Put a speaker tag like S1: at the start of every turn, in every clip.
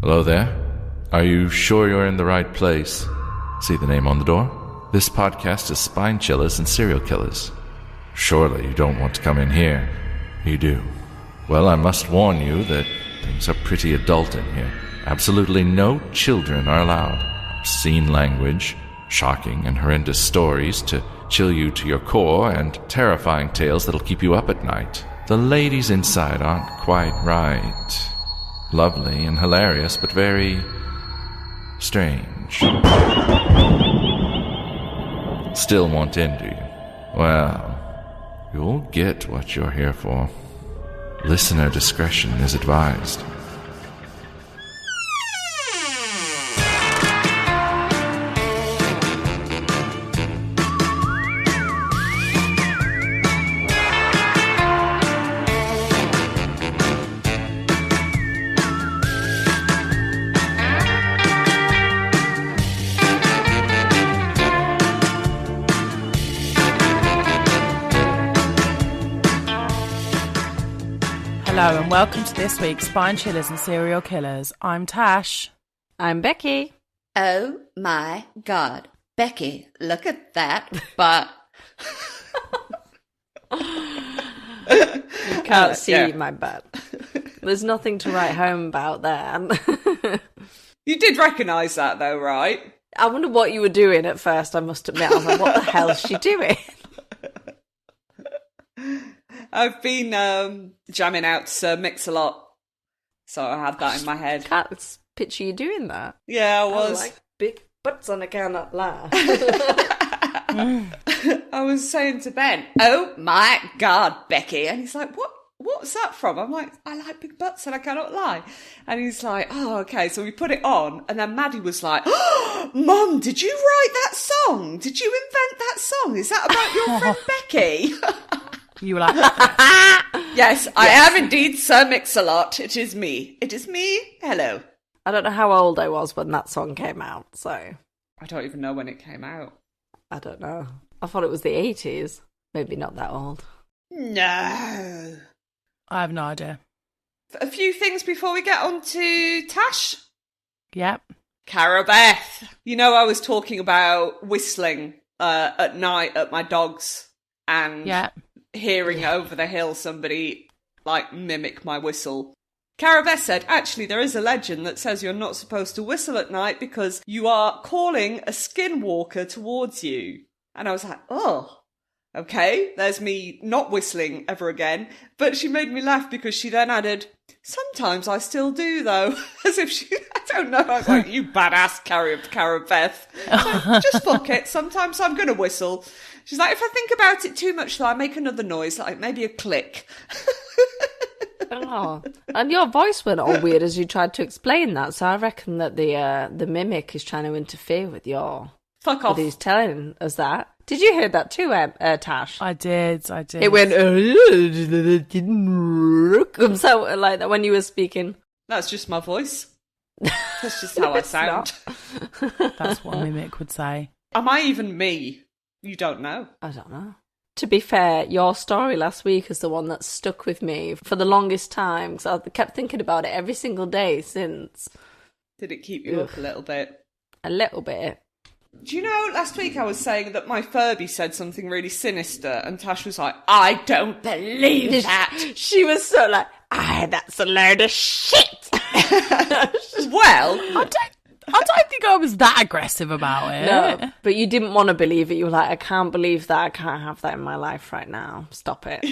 S1: Hello there. Are you sure you're in the right place? See the name on the door? This podcast is Spine Chillers and Serial Killers. Surely you don't want to come in here. You do. Well, I must warn you that things are pretty adult in here. Absolutely no children are allowed. Obscene language, shocking and horrendous stories to chill you to your core, and terrifying tales that'll keep you up at night. The ladies inside aren't quite right. Lovely and hilarious, but very strange. Still want in, do you? Well, you'll get what you're here for. Listener discretion is advised.
S2: Hello and welcome to this week's Spine Chillers and Serial Killers. I'm Tash.
S3: I'm Becky.
S4: Oh my God. Becky, look at that butt.
S3: You can't see my butt. There's nothing to write home about there.
S5: You did recognise that though, right?
S3: I wonder what you were doing at first, I must admit. I was like, what the hell is she doing?
S5: I've been jamming out to Mix-a-Lot, so I had that in my head.
S3: Can't picture you doing that.
S5: Yeah, I was.
S3: I like big butts and I cannot lie.
S5: I was saying to Ben, oh my God, Becky. And he's like, what's that from? I'm like, I like big butts and I cannot lie. And he's like, oh, okay. So we put it on. And then Maddie was like, oh, Mum, did you write that song? Did you invent that song? Is that about your friend Becky?
S2: You were like,
S5: Yes, I am indeed Sir Mix-a-Lot. It is me. It is me. Hello.
S3: I don't know how old I was when that song came out, so.
S5: I don't even know when it came out.
S3: I don't know. I thought it was the 80s. Maybe not that old.
S5: No.
S2: I have no idea.
S5: A few things before we get on to Tash.
S2: Yep.
S5: Carabeth. You know, I was talking about whistling at night at my dogs and hearing over the hill somebody like mimic my whistle. Carabeth said, actually, there is a legend that says you're not supposed to whistle at night because you are calling a skinwalker towards you. And I was like, oh, okay, there's me not whistling ever again. But she made me laugh because she then added, sometimes I still do, though. As if she, I don't know. I was like, you badass Carabeth. So, just fuck it. Sometimes I'm going to whistle. She's like, if I think about it too much, though, I make another noise, like maybe a click.
S3: Oh, and your voice went all weird as you tried to explain that. So I reckon that the mimic is trying to interfere with your...
S5: Fuck off.
S3: But he's telling us that. Did you hear that too, Tash?
S2: I did.
S3: It went... so like that when you were speaking.
S5: That's just my voice. That's just how I sound.
S2: That's what a mimic would say.
S5: Am I even me? You don't know.
S3: I don't know. To be fair, your story last week is the one that stuck with me for the longest time, because I kept thinking about it every single day since.
S5: Did it keep you up a little bit?
S3: A little bit.
S5: Do you know, last week I was saying that my Furby said something really sinister, and Tash was like, I don't believe that.
S3: She was so like, that's a load of shit.
S5: Well,
S2: I don't think I was that aggressive about it.
S3: No, but you didn't want to believe it. You were like, I can't believe that. I can't have that in my life right now. Stop it.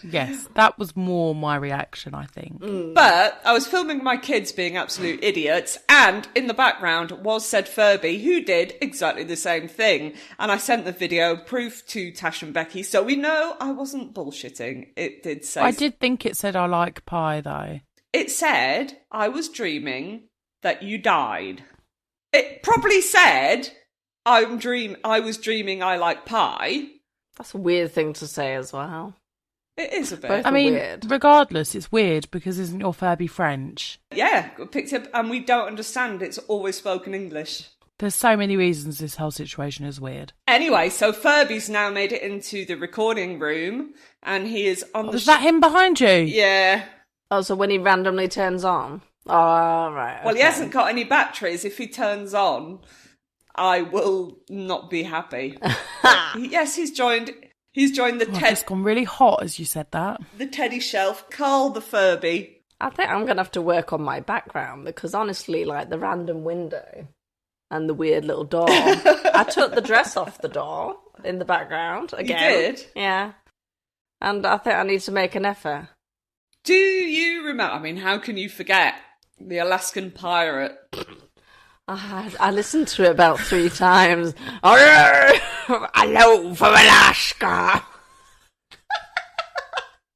S2: Yes, that was more my reaction, I think.
S5: But I was filming my kids being absolute idiots, and in the background was said Furby, who did exactly the same thing. And I sent the video proof to Tash and Becky, so we know I wasn't bullshitting. It did say...
S2: I did think it said I like pie, though.
S5: It said I was dreaming that you died. It probably said I was dreaming I like pie.
S3: That's a weird thing to say as well.
S5: It is a bit.
S3: Both
S2: I mean,
S3: weird.
S2: Regardless, it's weird because isn't your Furby French?
S5: Yeah, picked up, and we don't understand. It's always spoken English.
S2: There's so many reasons this whole situation is weird.
S5: Anyway, so Furby's now made it into the recording room, and he is on the...
S2: Is that him behind you?
S5: Yeah.
S3: Oh, so when he randomly turns on? Oh, right.
S5: Well, he hasn't got any batteries. If he turns on, I will not be happy. Yes, he's joined the
S2: It's gone really hot as you said that.
S5: The teddy shelf, Carl the Furby.
S3: I think I'm going to have to work on my background because honestly, like the random window and the weird little door. I took the dress off the door in the background again.
S5: You did?
S3: Yeah. And I think I need to make an effort.
S5: Do you remember? I mean, how can you forget the Alaskan pirate?
S3: I listened to it about 3 times. Hello from Alaska.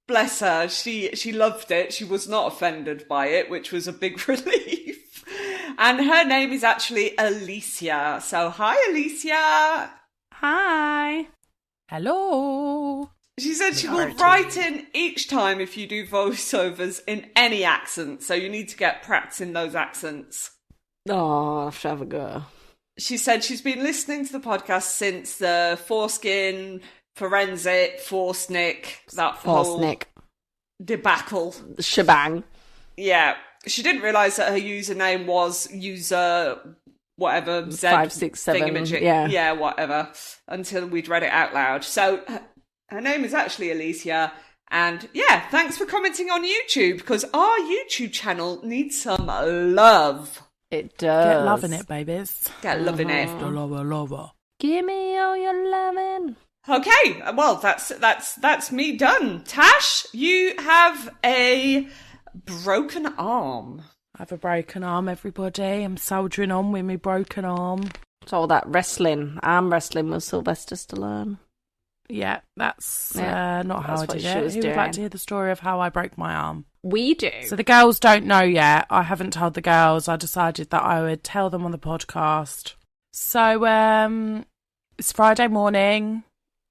S5: Bless her. She loved it. She was not offended by it, which was a big relief. And her name is actually Alicia. So, hi, Alicia.
S2: Hi. Hello.
S5: She said she will write in each time if you do voiceovers in any accent. So you need to get practicing those accents.
S3: Oh, I'll have to have a go.
S5: She said she's been listening to the podcast since the foreskin, forensic, forsnick, that whole debacle.
S3: The shebang.
S5: Yeah. She didn't realise that her username was user whatever, Z
S3: 567.
S5: thingamajig.
S3: Yeah.
S5: Yeah, whatever. Until we'd read it out loud. So her name is actually Alicia. And yeah, thanks for commenting on YouTube because our YouTube channel needs some love.
S3: It does.
S2: Get loving it, babies.
S5: Get loving it.
S2: Lover.
S3: Give me all your loving.
S5: Okay, well, that's me done. Tash, you have a broken arm.
S2: I have a broken arm, everybody. I'm soldiering on with my broken arm.
S3: It's all that arm wrestling with Sylvester Stallone.
S2: Yeah, that's not how I did it. Who would like to hear the story of how I broke my arm?
S3: We do.
S2: So the girls don't know yet. I haven't told the girls. I decided that I would tell them on the podcast. So it's Friday morning.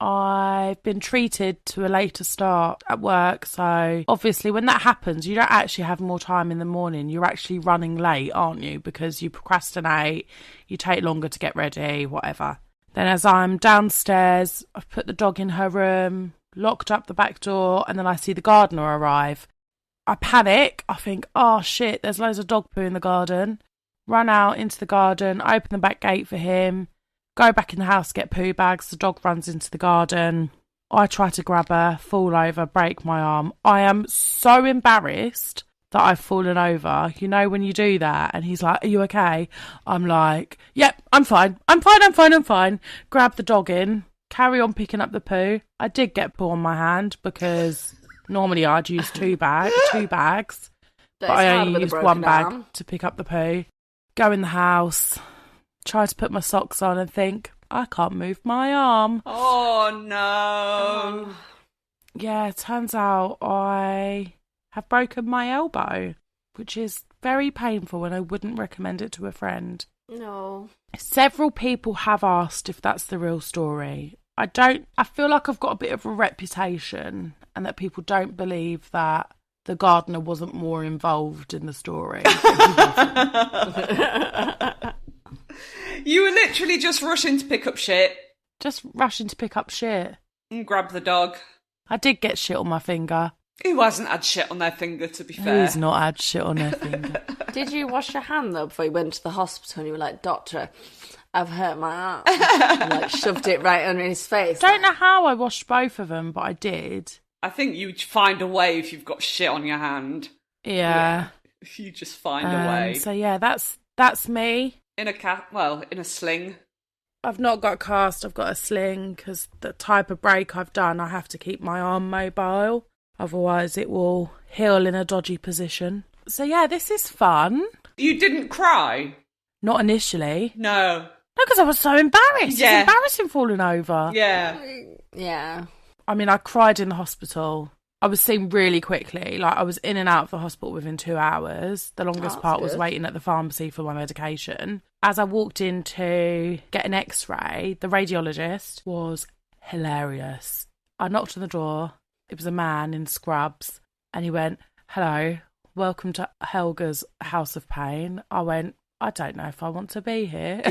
S2: I've been treated to a later start at work. So obviously when that happens, you don't actually have more time in the morning. You're actually running late, aren't you? Because you procrastinate, you take longer to get ready, whatever. Then as I'm downstairs, I've put the dog in her room, locked up the back door, and then I see the gardener arrive. I panic. I think, oh shit, there's loads of dog poo in the garden. Run out into the garden, open the back gate for him, go back in the house, get poo bags. The dog runs into the garden. I try to grab her, fall over, break my arm. I am so embarrassed that I've fallen over. You know when you do that and he's like, are you okay? I'm like, yep, I'm fine. I'm fine. Grab the dog in, carry on picking up the poo. I did get poo on my hand because normally I'd use two bags. But I only used one bag to pick up the poo. Go in the house, try to put my socks on and think, I can't move my arm.
S5: Oh no.
S2: Yeah, it turns out I have broken my elbow, which is very painful and I wouldn't recommend it to a friend.
S3: No.
S2: Several people have asked if that's the real story. I feel like I've got a bit of a reputation and that people don't believe that the gardener wasn't more involved in the story.
S5: You were literally just rushing to pick up shit.
S2: Just rushing to pick up shit.
S5: And grab the dog.
S2: I did get shit on my finger.
S5: Who hasn't had shit on their finger, to be fair?
S2: Who's not had shit on their finger?
S3: Did you wash your hand, though, before you went to the hospital and you were like, doctor, I've hurt my arm? And, like, shoved it right under his face.
S2: Don't know how I washed both of them, but I did.
S5: I think you'd find a way if you've got shit on your hand.
S2: Yeah.
S5: If you just find a way.
S2: So, yeah, that's me.
S5: In a sling.
S2: I've not got a cast, I've got a sling, because the type of break I've done, I have to keep my arm mobile. Otherwise, it will heal in a dodgy position. So, yeah, this is fun.
S5: You didn't cry?
S2: Not initially.
S5: No.
S2: No, because I was so embarrassed.
S5: Yeah.
S2: It's embarrassing falling over.
S5: Yeah.
S3: Yeah.
S2: I mean, I cried in the hospital. I was seen really quickly. Like, I was in and out of the hospital within 2 hours. The longest part was waiting at the pharmacy for my medication. As I walked in to get an x-ray, the radiologist was hilarious. I knocked on the door. It was a man in scrubs. And he went, hello, welcome to Helga's House of Pain. I went, I don't know if I want to be here.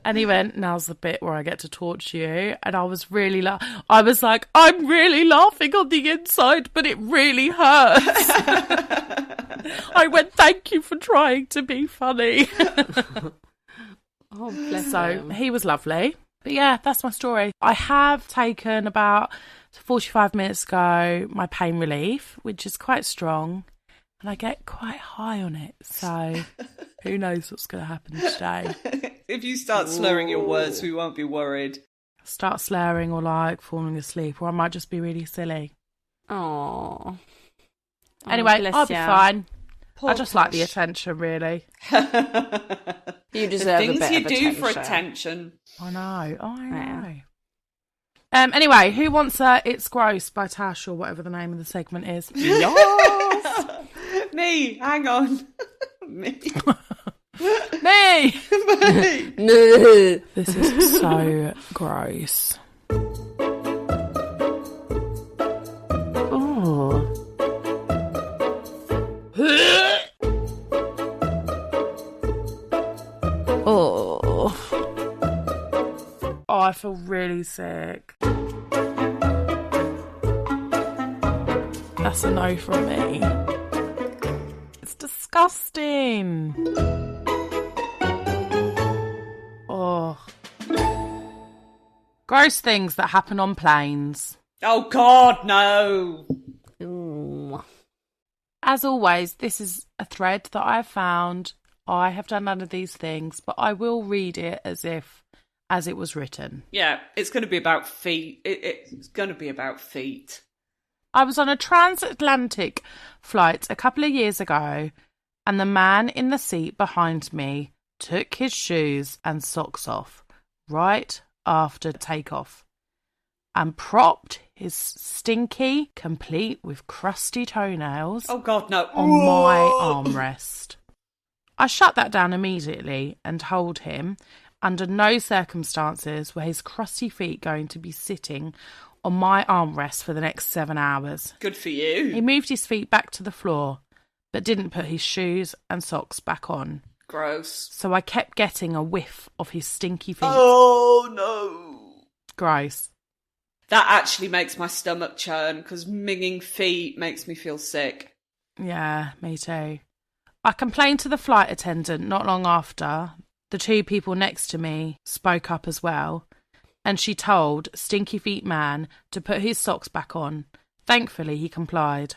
S2: And he went, now's the bit where I get to torture you. And I was really I was like, I'm really laughing on the inside, but it really hurts. I went, thank you for trying to be funny.
S3: Oh, bless
S2: So
S3: him.
S2: he was lovely. But yeah, that's my story. I have taken about 45 minutes ago my pain relief, which is quite strong. And I get quite high on it. So who knows what's going to happen today.
S5: If you start slurring your words, we won't be worried.
S2: Start slurring or like falling asleep, or I might just be really silly.
S3: Oh.
S2: Anyway, I'll be fine.
S5: Poor
S2: I just like the
S5: Tash.
S2: attention, really.
S3: You deserve
S5: Things
S3: a bit
S5: you
S3: of
S5: do
S3: attention.
S5: for attention.
S2: I know.
S3: Yeah.
S2: Anyway, who wants It's Gross by Tasha, or whatever the name of the segment is?
S3: Yes.
S5: Me, hang on. Me.
S2: Me!
S3: No.
S2: This is so gross. Oh. Oh. Oh, I feel really sick. That's a no from me. It's disgusting. Oh. Gross things that happen on planes.
S5: Oh, God, no.
S3: Ooh.
S2: As always, this is a thread that I found. I have done none of these things, but I will read it as it was written.
S5: Yeah, it's going to be about feet. It's going to be about feet.
S2: I was on a transatlantic flight a couple of years ago, and the man in the seat behind me took his shoes and socks off right after takeoff and propped his stinky, complete with crusty toenails,
S5: Oh, God, no.
S2: on my armrest. I shut that down immediately and told him under no circumstances were his crusty feet going to be sitting on my armrest for the next 7 hours.
S5: Good for you.
S2: He moved his feet back to the floor, but didn't put his shoes and socks back on.
S5: Gross.
S2: So I kept getting a whiff of his stinky feet.
S5: Oh, no.
S2: Gross.
S5: That actually makes my stomach churn because minging feet makes me feel sick.
S2: Yeah, me too. I complained to the flight attendant not long after. The two people next to me spoke up as well, and she told Stinky Feet Man to put his socks back on. Thankfully, he complied.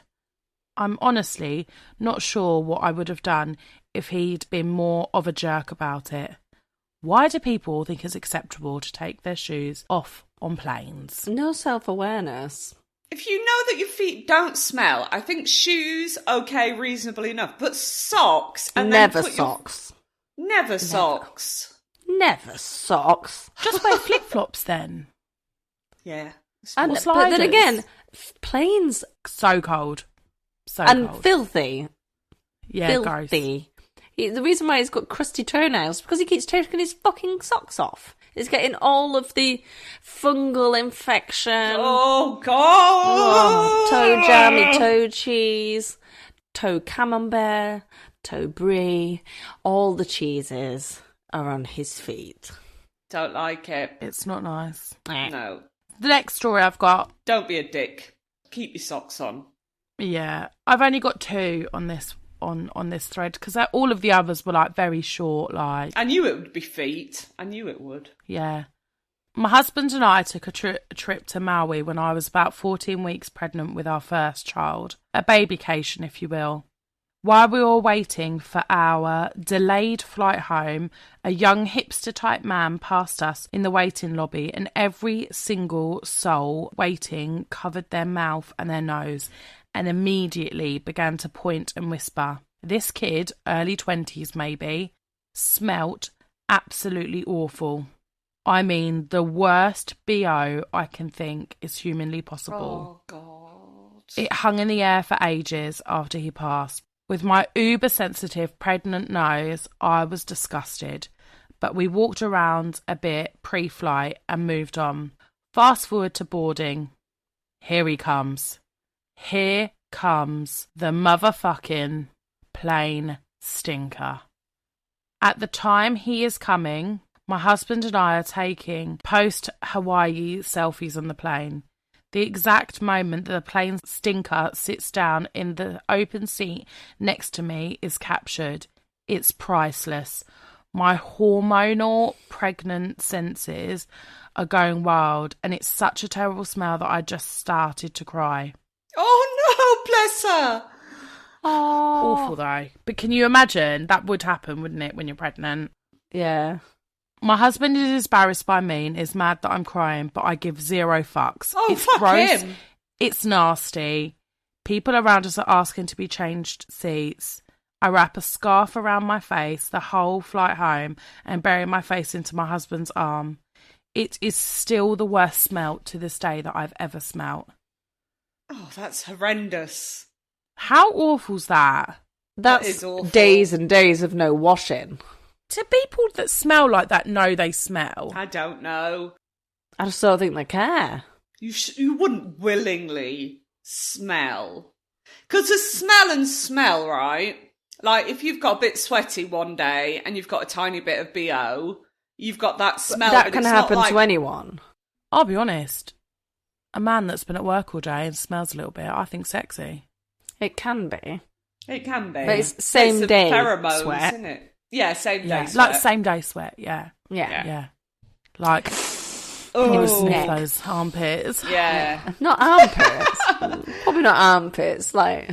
S2: I'm honestly not sure what I would have done if he'd been more of a jerk about it. Why do people think it's acceptable to take their shoes off on planes?
S3: No self-awareness.
S5: If you know that your feet don't smell, I think shoes, okay, reasonably enough. But socks and
S3: Never
S5: then put
S3: socks.
S5: Never socks.
S3: Never socks.
S2: Just wear flip-flops then.
S5: Yeah.
S3: And,
S2: Or
S3: but then
S2: sliders.
S3: again, planes
S2: So cold. So
S3: and
S2: cold.
S3: filthy.
S2: Yeah, gross.
S3: Filthy. The reason why he's got crusty toenails is because he keeps taking his fucking socks off. He's getting all of the fungal infection.
S5: Oh, God.
S3: Toe jammy, toe cheese, toe camembert, toe brie. All the cheeses are on his feet.
S5: Don't like it.
S2: It's not nice.
S5: No.
S2: The next story I've got,
S5: Don't be a dick. Keep your socks on.
S2: yeah, I've only got two on this thread because all of the others were like very short. Like,
S5: I knew it would be feet. I knew it would.
S2: yeah, my husband and I took a trip to Maui when I was about 14 weeks pregnant with our first child, a babycation, if you will. While we were waiting for our delayed flight home, a young hipster-type man passed us in the waiting lobby, and every single soul waiting covered their mouth and their nose and immediately began to point and whisper. This kid, early 20s maybe, smelt absolutely awful. I mean, the worst BO I can think is humanly possible.
S5: Oh, God.
S2: It hung in the air for ages after he passed. With my uber-sensitive pregnant nose, I was disgusted, but we walked around a bit pre-flight and moved on. Fast forward to boarding. Here he comes. Here comes the motherfucking plane stinker. At the time he is coming, my husband and I are taking post-Hawaii selfies on the plane. The exact moment that the plane stinker sits down in the open seat next to me is captured. It's priceless. My hormonal pregnant senses are going wild, and it's such a terrible smell that I just started to cry.
S5: Oh no, bless her.
S2: Oh. Awful though. But can you imagine? That would happen, wouldn't it, when you're pregnant?
S3: Yeah.
S2: My husband is embarrassed by me and is mad that I'm crying, but I give zero fucks.
S5: Oh,
S2: it's
S5: fuck
S2: gross.
S5: him.
S2: It's nasty. People around us are asking to be changed seats. I wrap a scarf around my face the whole flight home and bury my face into my husband's arm. It is still the worst smell to this day that I've ever smelt.
S5: Oh, that's horrendous.
S2: How awful's that?
S3: That
S5: is awful.
S3: Days and days of no washing.
S2: Do people that smell like that know they smell?
S5: I don't know.
S3: I just don't think they care.
S5: You wouldn't willingly smell. Because there's smell and smell, right? Like, if you've got a bit sweaty one day and you've got a tiny bit of BO, you've got that smell.
S3: That can happen to anyone.
S2: I'll be honest. A man that's been at work all day and smells a little bit, I think sexy.
S3: It can be.
S5: It can be.
S3: But it's same day
S5: pheromones,
S3: sweat.
S5: isn't it? Yeah, same day sweat.
S2: Like same day sweat, yeah. Like, can you sniff those armpits?
S5: Yeah.
S3: Not armpits. Probably not armpits. Like,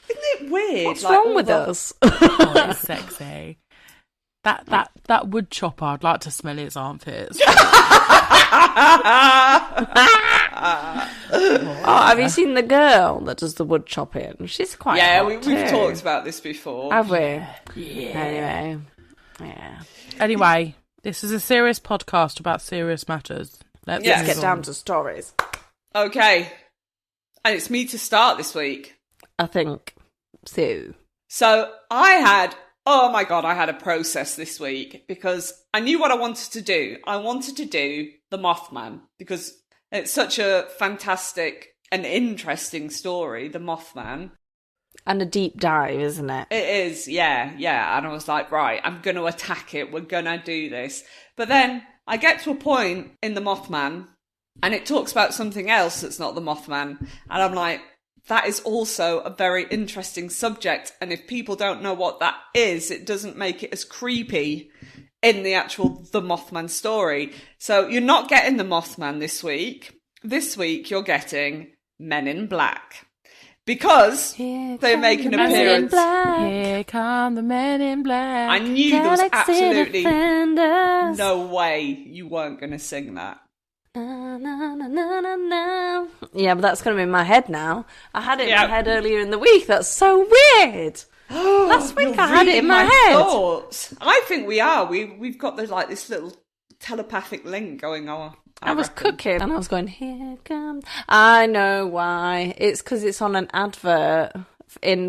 S5: isn't it weird?
S3: What's
S5: like,
S3: wrong with us?
S2: Oh, it's sexy. That wood chopper, I'd like to smell his armpits.
S3: Have you seen the girl that does the wood chopping? She's quite hot
S5: we've
S3: too.
S5: talked about this before.
S3: Have we?
S2: Yeah.
S3: Anyway.
S2: Anyway, this is a serious podcast about serious matters. Let's
S3: get down to stories.
S5: Okay. And it's me to start this week.
S3: I think so.
S5: So I had a process this week because I knew what I wanted to do. I wanted to do the Mothman because it's such a fantastic and interesting story, the Mothman.
S3: And a deep dive, isn't it?
S5: It is, yeah. And I was like, right, I'm going to attack it. We're going to do this. But then I get to a point in the Mothman and it talks about something else that's not the Mothman. And I'm like, that is also a very interesting subject. And if people don't know what that is, it doesn't make it as creepy in the actual The Mothman story. So you're not getting the Mothman this week. This week you're getting Men in Black. Because they make an appearance.
S2: Here come the Men in Black.
S5: I knew there was absolutely
S3: Defenders.
S5: no way you weren't going to sing that.
S3: Na, na, na, na, na, na. Yeah, but that's going to be in my head now. I had it in my head earlier in the week. That's so weird. Last week I had it in my head.
S5: Thoughts. I think we are. We've got this little telepathic link going on.
S3: I was cooking and I was going, here comes. I know why. It's because it's on an advert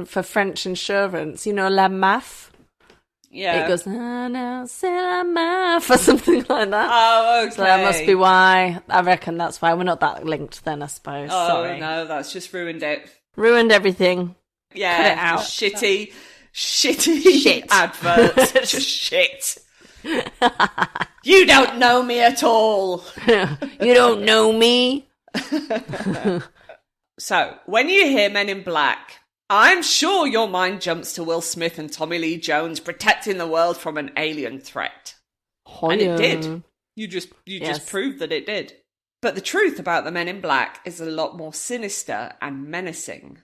S3: for French insurance. You know, La Maf?
S5: Yeah.
S3: It goes, no, c'est la Maf, or something like that.
S5: Oh, okay.
S3: So that must be why. I reckon that's why. We're not that linked then, I suppose.
S5: Oh,
S3: Sorry.
S5: no, that's just ruined it.
S3: Ruined everything.
S5: Yeah.
S3: Cut it out.
S5: Shitty advert. Just shit. You don't know me at all.
S3: You don't know me.
S5: So, when you hear Men in Black, I'm sure your mind jumps to Will Smith and Tommy Lee Jones protecting the world from an alien threat. And it did. You just proved that it did. But the truth about the Men in Black is a lot more sinister and menacing.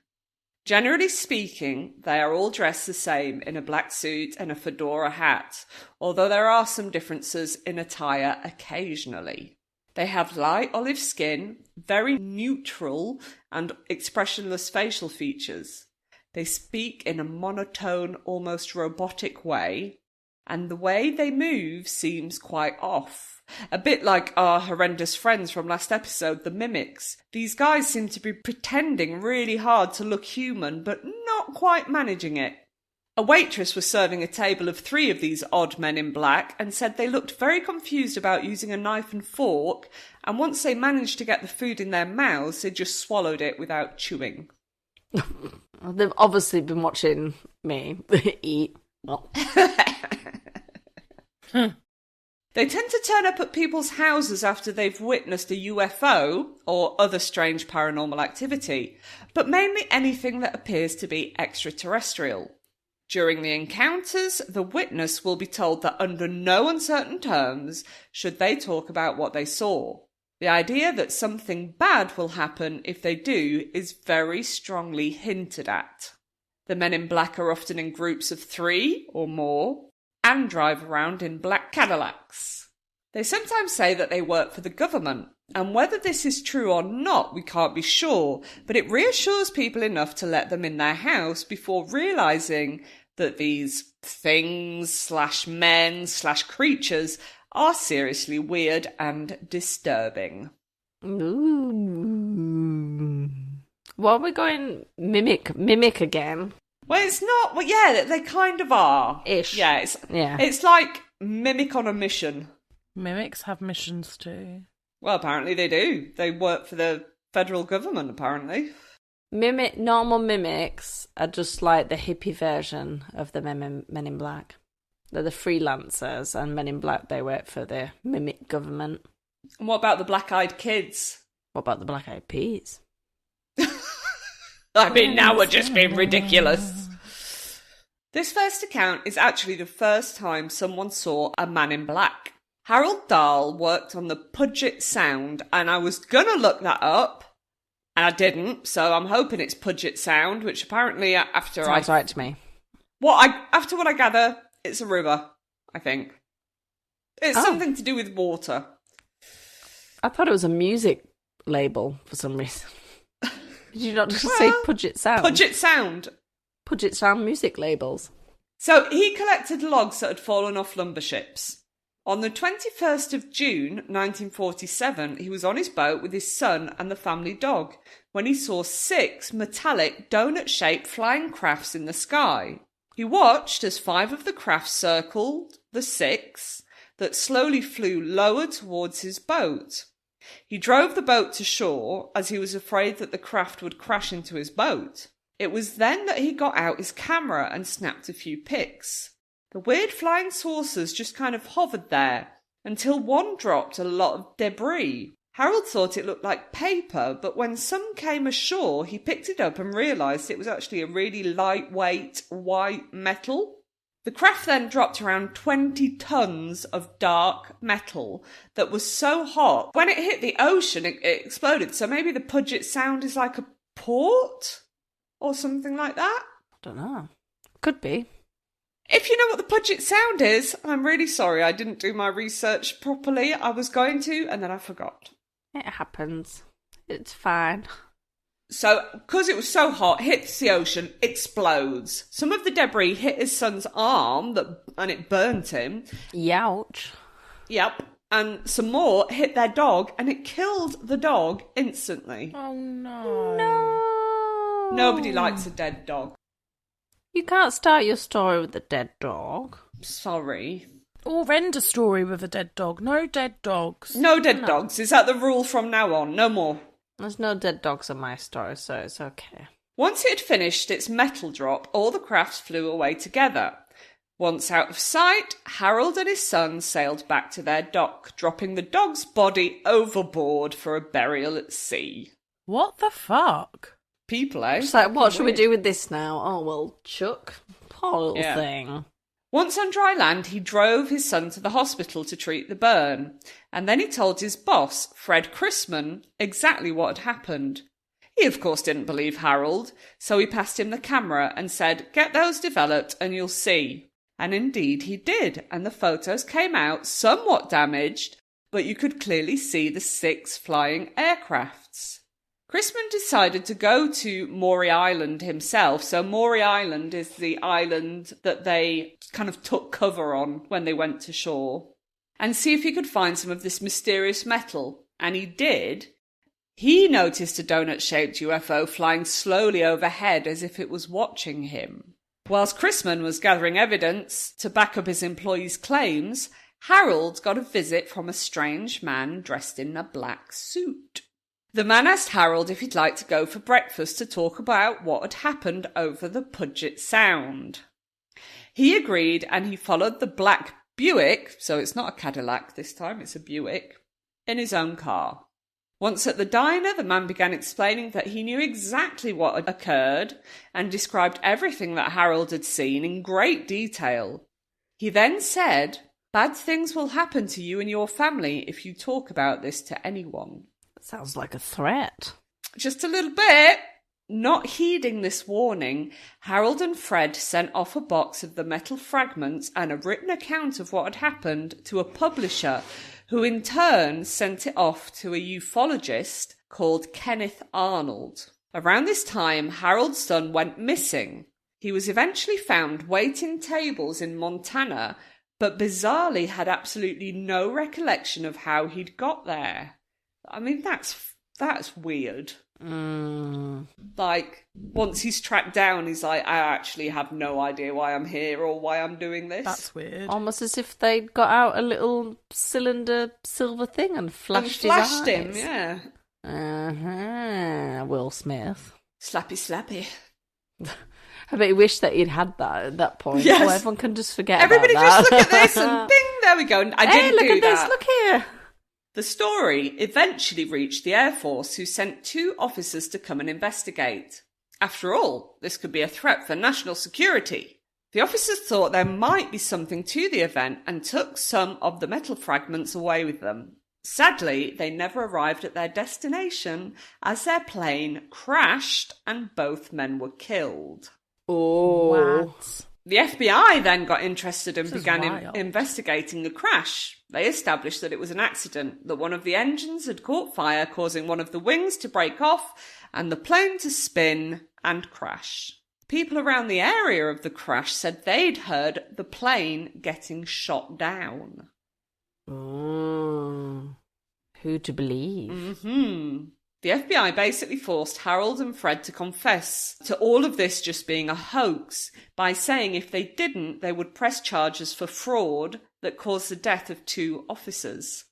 S5: Generally speaking, they are all dressed the same in a black suit and a fedora hat, although there are some differences in attire occasionally. They have light olive skin, very neutral and expressionless facial features. They speak in a monotone, almost robotic way, and the way they move seems quite off. A bit like our horrendous friends from last episode, the Mimics. These guys seem to be pretending really hard to look human, but not quite managing it. A waitress was serving a table of 3 of these odd men in black and said they looked very confused about using a knife and fork, and once they managed to get the food in their mouths, they just swallowed it without chewing.
S3: They've obviously been watching me eat. Well.
S5: They tend to turn up at people's houses after they've witnessed a UFO or other strange paranormal activity, but mainly anything that appears to be extraterrestrial. During the encounters, the witness will be told that under no uncertain terms should they talk about what they saw. The idea that something bad will happen if they do is very strongly hinted at. The men in black are often in groups of 3 or more and drive around in black Cadillacs. They sometimes say that they work for the government, and whether this is true or not we can't be sure, but it reassures people enough to let them in their house before realising that these things/men/creatures are seriously weird and disturbing.
S3: Ooh. What are we going mimic again?
S5: Well, it's not. Well, yeah, they kind of are.
S3: Ish.
S5: Yeah, it's like mimic on a mission.
S2: Mimics have missions too.
S5: Well, apparently they do. They work for the federal government, apparently.
S3: Normal mimics are just like the hippie version of the Men in Black. They're the freelancers, and Men in Black, they work for the mimic government.
S5: And what about the black-eyed kids?
S3: What about the black-eyed peas?
S5: I mean, now we're just being ridiculous. This first account is actually the first time someone saw a man in black. Harold Dahl worked on the Puget Sound, and I was going to look that up, and I didn't, so I'm hoping it's Puget Sound, which apparently
S3: Sounds right to me.
S5: After what I gather, it's a river, I think. It's something to do with water.
S3: I thought it was a music label for some reason. Did you not just say Puget Sound?
S5: Puget Sound.
S3: Puget Sound music labels.
S5: So he collected logs that had fallen off lumber ships. On the 21st of June 1947, he was on his boat with his son and the family dog when he saw 6 metallic donut-shaped flying crafts in the sky. He watched as 5 of the crafts circled the 6 that slowly flew lower towards his boat. He drove the boat to shore as he was afraid that the craft would crash into his boat. It was then that he got out his camera and snapped a few pics. The weird flying saucers just kind of hovered there until one dropped a lot of debris. Harold thought it looked like paper, but when some came ashore, he picked it up and realised it was actually a really lightweight white metal. The craft then dropped around 20 tons of dark metal that was so hot. When it hit the ocean, it exploded. So maybe the Puget Sound is like a port or something like that?
S3: I don't know. Could be.
S5: If you know what the Puget Sound is, I'm really sorry. I didn't do my research properly. I was going to, and then I forgot.
S3: It happens. It's fine.
S5: So, because it was so hot, hits the ocean, explodes. Some of the debris hit his son's arm, and it burnt him.
S3: Youch.
S5: Yep. And some more hit their dog, and it killed the dog instantly.
S2: Oh, no.
S3: No.
S5: Nobody likes a dead dog.
S3: You can't start your story with a dead dog.
S5: Sorry.
S2: Or end a story with a dead dog. No dead dogs.
S5: No dead dogs. Is that the rule from now on? No more.
S3: There's no dead dogs in my story, so it's okay.
S5: Once it had finished its metal drop, all the crafts flew away together. Once out of sight, Harold and his son sailed back to their dock, dropping the dog's body overboard for a burial at sea.
S2: What the fuck?
S5: People, eh?
S3: It's like, what should we do with this now? Oh, well, Chuck. Poor little thing.
S5: Once on dry land, he drove his son to the hospital to treat the burn, and then he told his boss, Fred Chrisman, exactly what had happened. He, of course, didn't believe Harold, so he passed him the camera and said, "Get those developed and you'll see." And indeed he did, and the photos came out somewhat damaged, but you could clearly see the 6 flying aircrafts. Chrisman decided to go to Maury Island himself. So Maury Island is the island that they kind of took cover on when they went to shore, and see if he could find some of this mysterious metal. And he did. He noticed a donut-shaped UFO flying slowly overhead as if it was watching him. Whilst Chrisman was gathering evidence to back up his employees' claims, Harold got a visit from a strange man dressed in a black suit. The man asked Harold if he'd like to go for breakfast to talk about what had happened over the Puget Sound. He agreed, and he followed the black Buick, so it's not a Cadillac this time, it's a Buick, in his own car. Once at the diner, the man began explaining that he knew exactly what had occurred and described everything that Harold had seen in great detail. He then said, "Bad things will happen to you and your family if you talk about this to anyone."
S3: Sounds like a threat.
S5: Just a little bit. Not heeding this warning, Harold and Fred sent off a box of the metal fragments and a written account of what had happened to a publisher, who in turn sent it off to a ufologist called Kenneth Arnold. Around this time, Harold's son went missing. He was eventually found waiting tables in Montana, but bizarrely had absolutely no recollection of how he'd got there. I mean, that's weird. Like, once he's tracked down, he's like, I actually have no idea why I'm here or why I'm doing this.
S2: That's weird.
S3: Almost as if they'd got out a little cylinder silver thing and flashed his eyes.
S5: him, yeah.
S3: Will Smith.
S5: Slappy.
S3: I bet he wished that he'd had that at that point.
S5: Yes.
S3: Oh, everyone can just forget
S5: Everybody
S3: about that.
S5: just look at this and ding, there we go. I didn't
S3: look
S5: do
S3: at
S5: that.
S3: this, look here.
S5: The story eventually reached the Air Force, who sent 2 officers to come and investigate. After all, this could be a threat for national security. The officers thought there might be something to the event and took some of the metal fragments away with them. Sadly, they never arrived at their destination as their plane crashed and both men were killed.
S3: Oh.
S2: What?
S5: The FBI then got interested and
S2: This is
S5: began
S2: wild.
S5: investigating the crash. They established that it was an accident, that one of the engines had caught fire, causing one of the wings to break off and the plane to spin and crash. People around the area of the crash said they'd heard the plane getting shot down.
S3: Oh. Who to believe?
S5: The FBI basically forced Harold and Fred to confess to all of this just being a hoax by saying if they didn't, they would press charges for fraud that caused the death of 2 officers.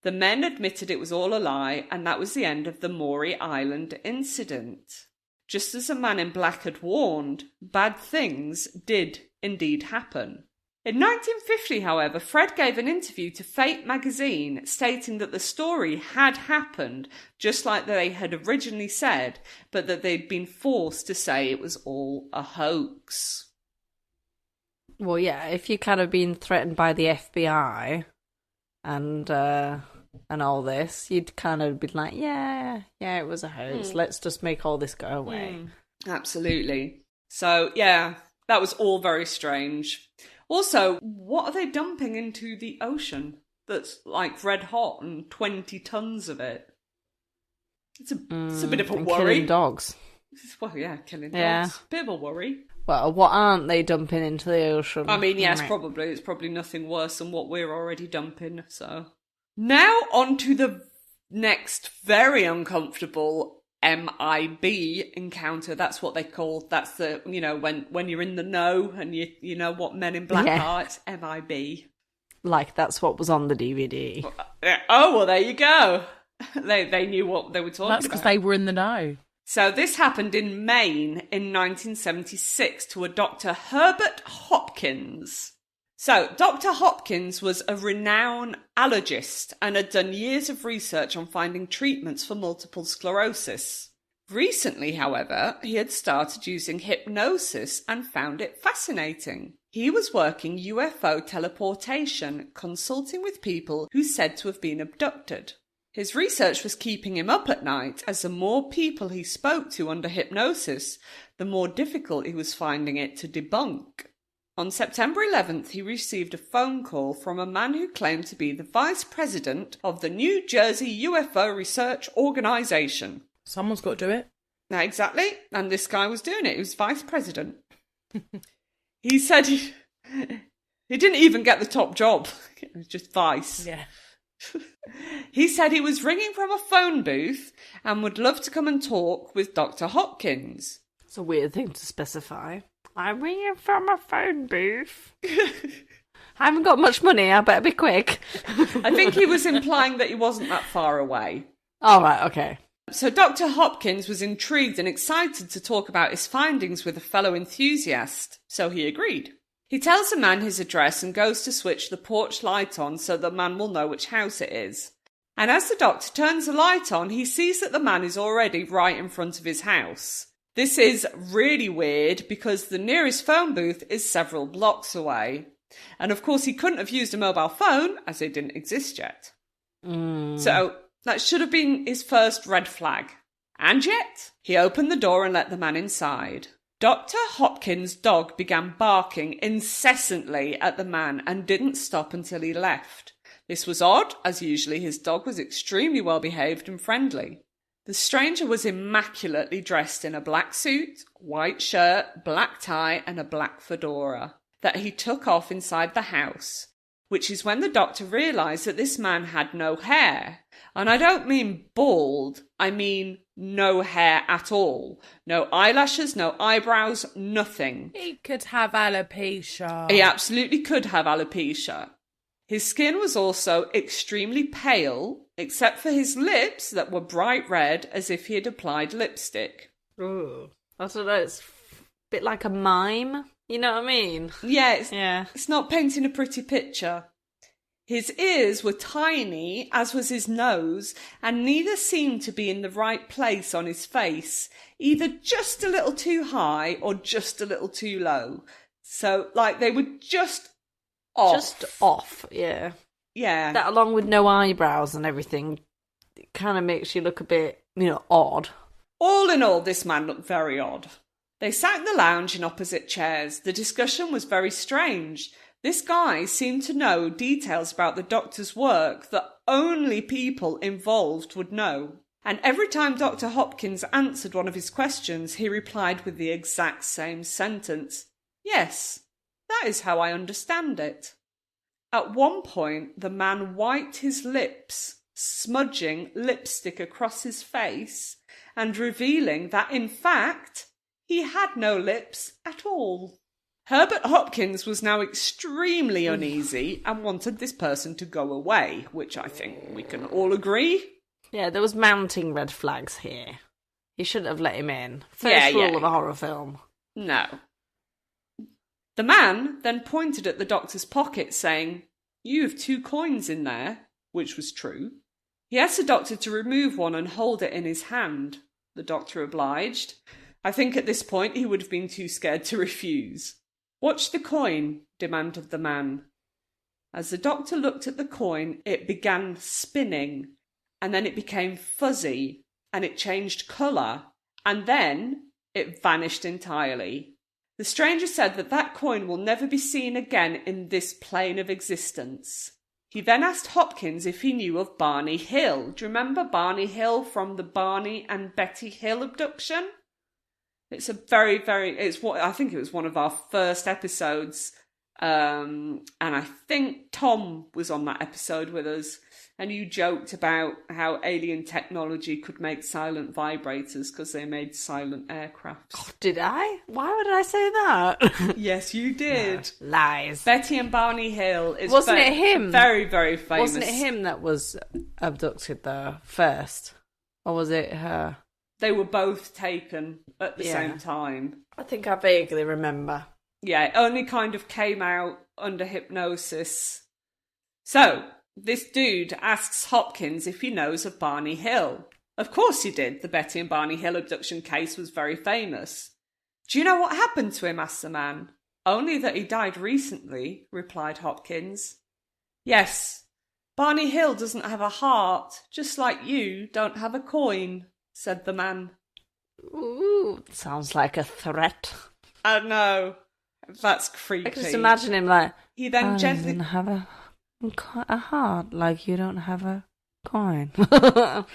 S5: The men admitted it was all a lie, and that was the end of the Maury Island incident. Just as a man in black had warned, bad things did indeed happen. In 1950, however, Fred gave an interview to Fate magazine stating that the story had happened just like they had originally said, but that they'd been forced to say it was all a hoax.
S3: Well, yeah, if you kind of been threatened by the FBI and all this, you'd kind of be like, yeah, it was a hoax. Let's just make all this go away.
S5: Absolutely. So, yeah, that was all very strange. Also, what are they dumping into the ocean that's like red hot and 20 tons of it? It's a bit of a
S3: And
S5: worry.
S3: killing dogs.
S5: Well, yeah, killing dogs.
S3: Yeah.
S5: Bit of a worry.
S3: Well, what aren't they dumping into the ocean?
S5: I mean, yes, probably. It's probably nothing worse than what we're already dumping, so. Now on to the next very uncomfortable MIB encounter. That's what they call, that's the, you know, when you're in the know and you know what Men in Black are, it's MIB.
S3: Like, that's what was on the DVD.
S5: Oh, well, there you go. They knew what they were talking about.
S2: That's because they were in the know.
S5: So this happened in Maine in 1976 to a Dr. Herbert Hopkins. So Dr. Hopkins was a renowned allergist and had done years of research on finding treatments for multiple sclerosis. Recently, however, he had started using hypnosis and found it fascinating. He was working UFO teleportation, consulting with people who said to have been abducted. His research was keeping him up at night, as the more people he spoke to under hypnosis, the more difficult he was finding it to debunk. On September 11th, he received a phone call from a man who claimed to be the vice president of the New Jersey UFO Research Organization.
S2: Someone's got to do it.
S5: Now, exactly, and this guy was doing it. He was vice president. He said he didn't even get the top job. It was just vice.
S2: Yeah.
S5: He said he was ringing from a phone booth and would love to come and talk with Dr. Hopkins.
S3: It's a weird thing to specify. I'm ringing from a phone booth. I haven't got much money, I better be quick.
S5: I think he was implying that he wasn't that far away.
S3: All right, okay.
S5: So Dr. Hopkins was intrigued and excited to talk about his findings with a fellow enthusiast, so he agreed. He tells the man his address and goes to switch the porch light on so the man will know which house it is. And as the doctor turns the light on, he sees that the man is already right in front of his house. This is really weird because the nearest phone booth is several blocks away. And of course he couldn't have used a mobile phone as it didn't exist yet. So that should have been his first red flag. And yet, he opened the door and let the man inside. Dr. Hopkins' dog began barking incessantly at the man and didn't stop until he left. This was odd, as usually his dog was extremely well behaved and friendly. The stranger was immaculately dressed in a black suit, white shirt, black tie and a black fedora that he took off inside the house, which is when the doctor realised that this man had no hair. And I don't mean bald, I mean no hair at all. No eyelashes, no eyebrows, nothing.
S2: He could have alopecia.
S5: He absolutely could have alopecia. His skin was also extremely pale, except for his lips that were bright red as if he had applied lipstick.
S3: Ooh. I don't know, it's a bit like a mime. You know what I mean?
S5: Yeah, it's not painting a pretty picture. His ears were tiny, as was his nose, and neither seemed to be in the right place on his face, either just a little too high or just a little too low. So, like, they were just off.
S3: Just off, yeah.
S5: Yeah.
S3: That along with no eyebrows and everything, it kind of makes you look a bit, odd.
S5: All in all, this man looked very odd. They sat in the lounge in opposite chairs. The discussion was very strange. This guy seemed to know details about the doctor's work that only people involved would know. And every time Dr. Hopkins answered one of his questions, he replied with the exact same sentence. Yes, that is how I understand it. At one point, the man wiped his lips, smudging lipstick across his face and revealing that, in fact, he had no lips at all. Herbert Hopkins was now extremely uneasy and wanted this person to go away, which I think we can all agree.
S3: Yeah, there was mounting red flags here. You shouldn't have let him in. First rule of a horror film.
S5: No. The man then pointed at the doctor's pocket, saying, "You have 2 coins in there," which was true. He asked the doctor to remove one and hold it in his hand. The doctor obliged. I think at this point he would have been too scared to refuse. "Watch the coin," demanded the man. As the doctor looked at the coin, it began spinning, and then it became fuzzy, and it changed colour, and then it vanished entirely. The stranger said that that coin will never be seen again in this plane of existence. He then asked Hopkins if he knew of Barney Hill. Do you remember Barney Hill from the Barney and Betty Hill abduction? It's a very, I think it was one of our first episodes. And I think Tom was on that episode with us. And you joked about how alien technology could make silent vibrators because they made silent aircraft.
S3: Oh, did I? Why would I say that?
S5: Yes, you did.
S3: No, lies.
S5: Betty and Barney Hill.
S3: Wasn't it him?
S5: Very, very famous.
S3: Wasn't it him that was abducted though first? Or was it her?
S5: They were both taken at the same time.
S3: I think I vaguely remember.
S5: Yeah, it only kind of came out under hypnosis. So, this dude asks Hopkins if he knows of Barney Hill. Of course he did. The Betty and Barney Hill abduction case was very famous. "Do you know what happened to him?" asked the man. "Only that he died recently," replied Hopkins. "Yes, Barney Hill doesn't have a heart, just like you don't have a coin," said the man.
S3: Ooh, sounds like a threat.
S5: I know. That's creepy.
S3: I can just imagine him like,
S5: he then
S3: I
S5: gently
S3: don't have a heart, like you don't have a coin. I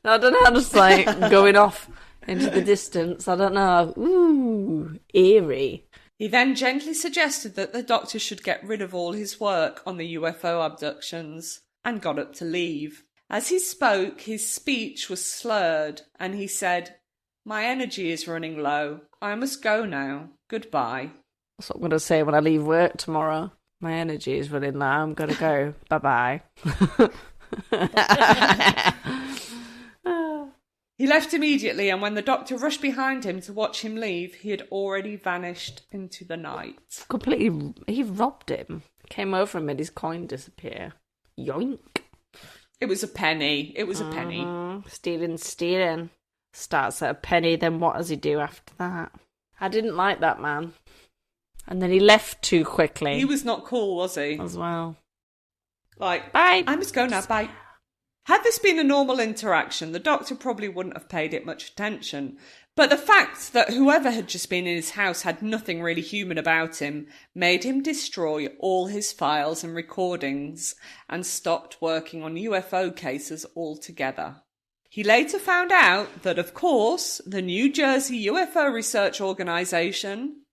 S3: don't know, just like going off into the distance. I don't know. Ooh, eerie.
S5: He then gently suggested that the doctor should get rid of all his work on the UFO abductions and got up to leave. As he spoke, his speech was slurred and he said, "My energy is running low. I must go now. Goodbye."
S3: That's what I'm going to say when I leave work tomorrow. My energy is running low. I'm going to go. Bye-bye.
S5: He left immediately, and when the doctor rushed behind him to watch him leave, he had already vanished into the night.
S3: Completely, he robbed him. Came over and made his coin disappear. Yoink.
S5: It was a penny. It was a penny.
S3: Stealing. Starts at a penny, then what does he do after that? I didn't like that man. And then he left too quickly.
S5: He was not cool, was he?
S3: As well.
S5: Like,
S3: bye.
S5: I must go now, bye. Had this been a normal interaction, the doctor probably wouldn't have paid it much attention. But the fact that whoever had just been in his house had nothing really human about him made him destroy all his files and recordings and stopped working on UFO cases altogether. He later found out that, of course, the New Jersey UFO Research Organization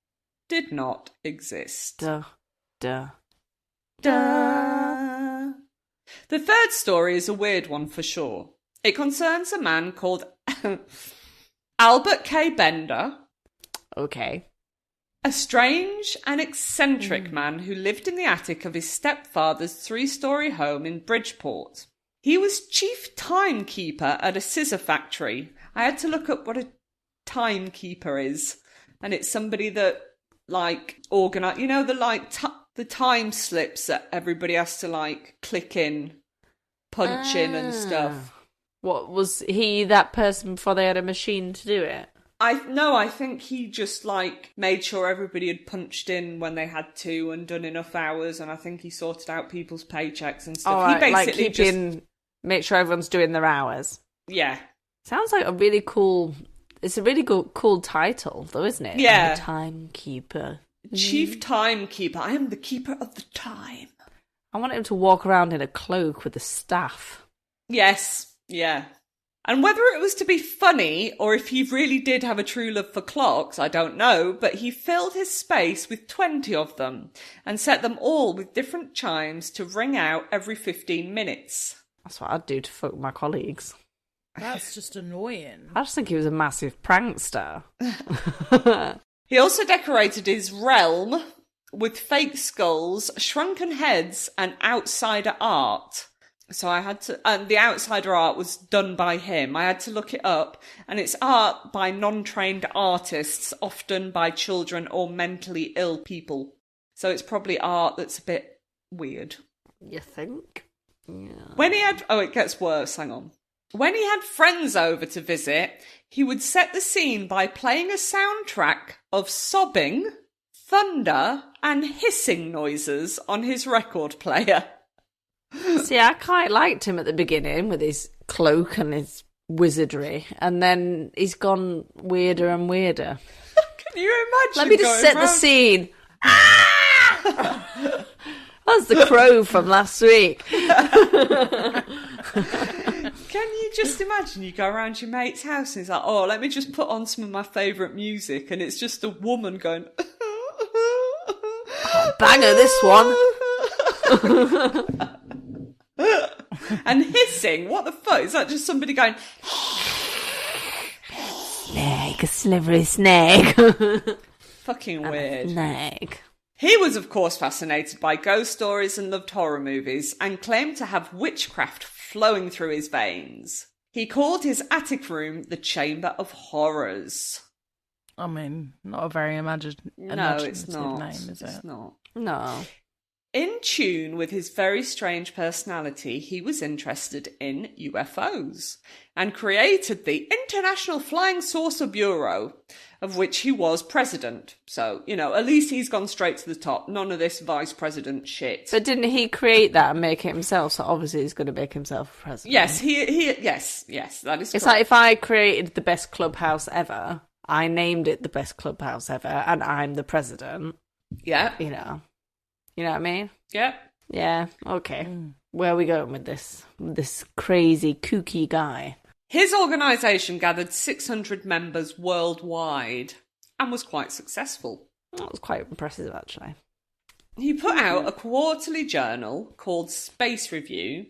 S5: did not exist.
S3: Duh.
S5: The third story is a weird one for sure. It concerns a man called Albert K. Bender.
S3: Okay.
S5: A strange and eccentric man who lived in the attic of his stepfather's 3-story home in Bridgeport. He was chief timekeeper at a scissor factory. I had to look up what a timekeeper is. And it's somebody that, like, organise... You know, the time slips that everybody has to, like, click in, punch in and stuff.
S3: What, was he that person before they had a machine to do it?
S5: I think he just, like, made sure everybody had punched in when they had to and done enough hours, and I think he sorted out people's paychecks and stuff.
S3: Right,
S5: he basically
S3: like make sure everyone's doing their hours.
S5: Yeah.
S3: Sounds like a really cool... It's a really cool title, though, isn't it?
S5: Yeah.
S3: The Timekeeper.
S5: Chief Timekeeper. I am the keeper of the time.
S3: I want him to walk around in a cloak with a staff.
S5: Yes, yeah. And whether it was to be funny or if he really did have a true love for clocks, I don't know, but he filled his space with 20 of them and set them all with different chimes to ring out every 15 minutes.
S3: That's what I'd do to fuck my colleagues.
S2: That's just annoying.
S3: I just think he was a massive prankster.
S5: He also decorated his realm with fake skulls, shrunken heads, and outsider art. So I had to... And the outsider art was done by him. I had to look it up. And it's art by non-trained artists, often by children or mentally ill people. So it's probably art that's a bit weird.
S3: You think? Yeah.
S5: When he had... Oh, it gets worse. Hang on. When he had friends over to visit, he would set the scene by playing a soundtrack of sobbing, thunder, and hissing noises on his record player.
S3: See, I quite liked him at the beginning with his cloak and his wizardry, and then he's gone weirder and weirder.
S5: Can you imagine?
S3: Let me just set the scene. That's the crow from last week.
S5: Can you just imagine you go around your mate's house and he's like, oh, let me just put on some of my favourite music, and it's just a woman going...
S3: Banger, this one.
S5: And hissing, what the fuck? Is that just somebody going...
S3: Snake, a slivery snake.
S5: Fucking weird.
S3: Snake.
S5: He was, of course, fascinated by ghost stories and loved horror movies, and claimed to have witchcraft flowing through his veins. He called his attic room the Chamber of Horrors.
S2: I mean, not a very imaginative
S5: it's not.
S2: name, is it?
S5: It's not.
S3: No.
S5: In tune with his very strange personality, he was interested in UFOs and created the International Flying Saucer Bureau, of which he was president. So, you know, at least he's gone straight to the top. None of this vice president shit.
S3: But didn't he create that and make it himself? So obviously he's going to make himself president.
S5: Yes, yes, that is correct.
S3: It's like if I created the best clubhouse ever, I named it the best clubhouse ever, and I'm the president.
S5: Yeah.
S3: You know what I mean?
S5: Yeah.
S3: Yeah, okay. Where are we going with this? This crazy, kooky guy.
S5: His organisation gathered 600 members worldwide and was quite successful.
S3: That was quite impressive, actually.
S5: He put out a quarterly journal called Space Review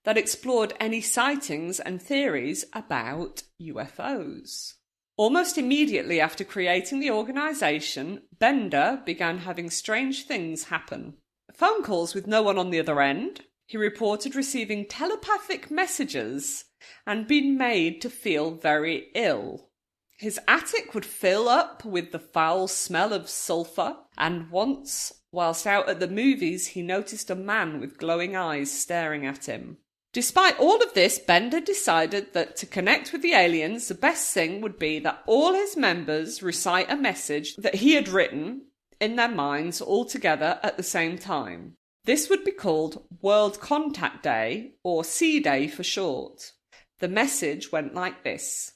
S5: that explored any sightings and theories about UFOs. Almost immediately after creating the organisation, Bender began having strange things happen. Phone calls with no one on the other end, He reported receiving telepathic messages and being made to feel very ill. His attic would fill up with the foul smell of sulphur, and once, whilst out at the movies, he noticed a man with glowing eyes staring at him. Despite all of this, Bender decided that to connect with the aliens, the best thing would be that all his members recite a message that he had written in their minds all together at the same time. This would be called World Contact Day, or C-Day for short. The message went like this.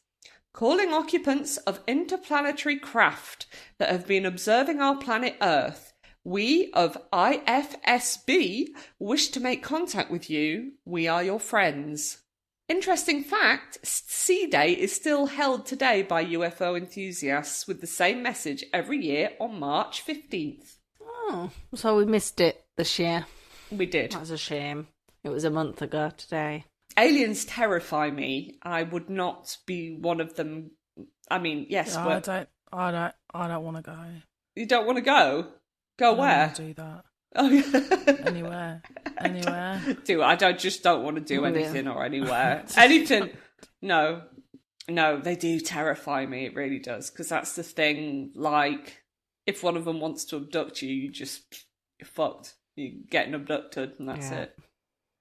S5: Calling occupants of interplanetary craft that have been observing our planet Earth, we of IFSB wish to make contact with you. We are your friends. Interesting fact, C-Day is still held today by UFO enthusiasts with the same message every year on March 15th.
S3: Oh, so we missed it this year.
S5: We did.
S3: That's a shame. It was a month ago today.
S5: Aliens terrify me. I would not be one of them. I mean, yes,
S2: I don't want to go.
S5: You don't want to go? Go where?
S2: I don't want to do that.
S5: Oh, yeah.
S2: Anywhere.
S5: I don't want to do anything or anywhere. Anything. No, they do terrify me. It really does. Because that's the thing. Like, if one of them wants to abduct you, you're fucked. You're getting abducted, and that's it.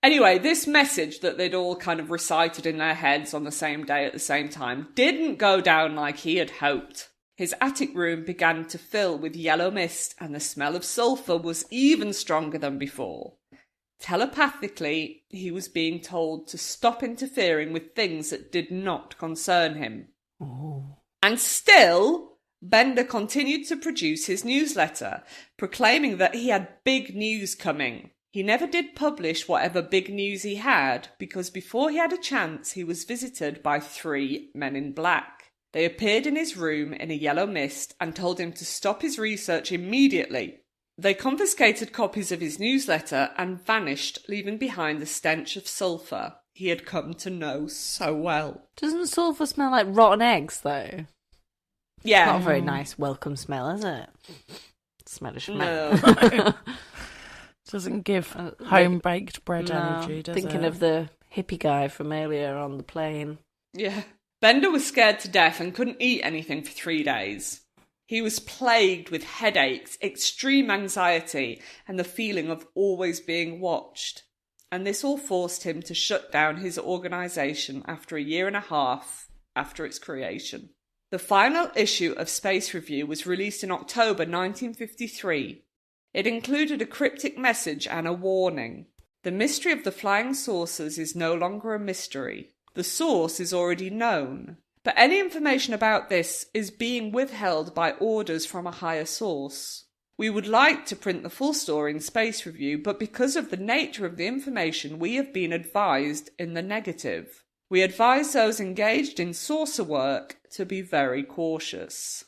S5: Anyway, this message that they'd all kind of recited in their heads on the same day at the same time didn't go down like he had hoped. His attic room began to fill with yellow mist, and the smell of sulphur was even stronger than before. Telepathically, he was being told to stop interfering with things that did not concern him.
S3: Oh.
S5: And still, Bender continued to produce his newsletter, proclaiming that he had big news coming. He never did publish whatever big news he had, because before he had a chance, he was visited by 3 men in black. They appeared in his room in a yellow mist and told him to stop his research immediately. They confiscated copies of his newsletter and vanished, leaving behind the stench of sulphur he had come to know so well.
S3: Doesn't sulphur smell like rotten eggs, though?
S5: Yeah.
S3: Not a very nice welcome smell, is it? Smell of smell.
S5: No.
S2: Doesn't give home-baked bread energy, does
S3: Thinking
S2: it?
S3: of the hippie guy from earlier on the plane.
S5: Yeah. Bender was scared to death and couldn't eat anything for 3 days. He was plagued with headaches, extreme anxiety, and the feeling of always being watched. And this all forced him to shut down his organisation after a 1.5 years after its creation. The final issue of Space Review was released in October 1953. It included a cryptic message and a warning. The mystery of the flying saucers is no longer a mystery. The source is already known, but any information about this is being withheld by orders from a higher source. We would like to print the full story in Space Review, but because of the nature of the information, we have been advised in the negative. We advise those engaged in saucer work to be very cautious.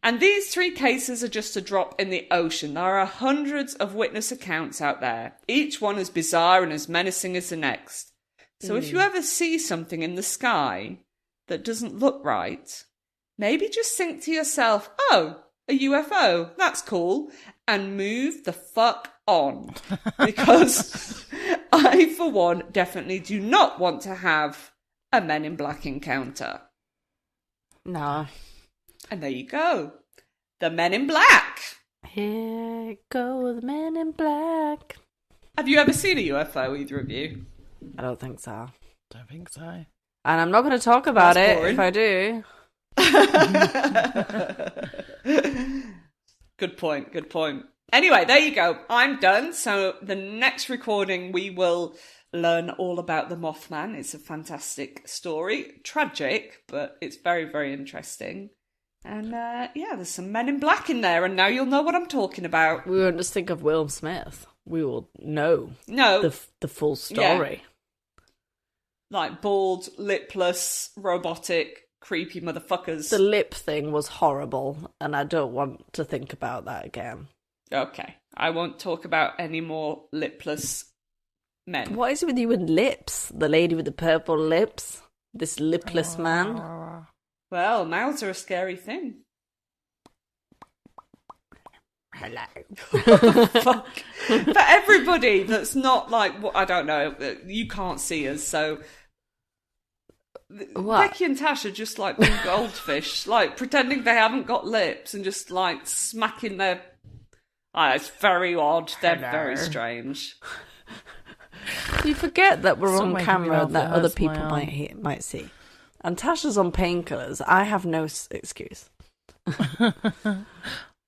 S5: And these 3 cases are just a drop in the ocean. There are hundreds of witness accounts out there, each one as bizarre and as menacing as the next. So if you ever see something in the sky that doesn't look right, maybe just think to yourself, oh, a UFO, that's cool, and move the fuck on. Because I, for one, definitely do not want to have a Men in Black encounter.
S3: No.
S5: And there you go. The Men in Black.
S3: Here go the Men in Black.
S5: Have you ever seen a UFO, either of you?
S3: I don't think so.
S2: Don't think so.
S3: And I'm not going to talk about
S5: That's
S3: it
S5: boring.
S3: if I do.
S5: Good point. Anyway, there you go. I'm done. So the next recording, we will learn all about the Mothman. It's a fantastic story. Tragic, but it's very, very interesting. And there's some Men in Black in there, and now you'll know what I'm talking about.
S3: We won't just think of Will Smith. We will know the full story.
S5: Yeah. Like bald, lipless, robotic, creepy motherfuckers.
S3: The lip thing was horrible, and I don't want to think about that again.
S5: Okay. I won't talk about any more lipless men.
S3: What is it with you and lips? The lady with the purple lips? This lipless man?
S5: Well, mouths are a scary thing.
S3: Hello.
S5: Fuck. For everybody that's not like, well, I don't know, you can't see us, so
S3: What?
S5: Becky and Tasha just like being goldfish, like pretending they haven't got lips and just like smacking their. It's very odd. They're very strange.
S3: You forget that we're
S2: Stop
S3: on
S2: making me
S3: camera
S2: laugh,
S3: and that
S2: it
S3: other
S2: hurts my
S3: people
S2: arm.
S3: might see. And Tasha's on painkillers. I have no excuse.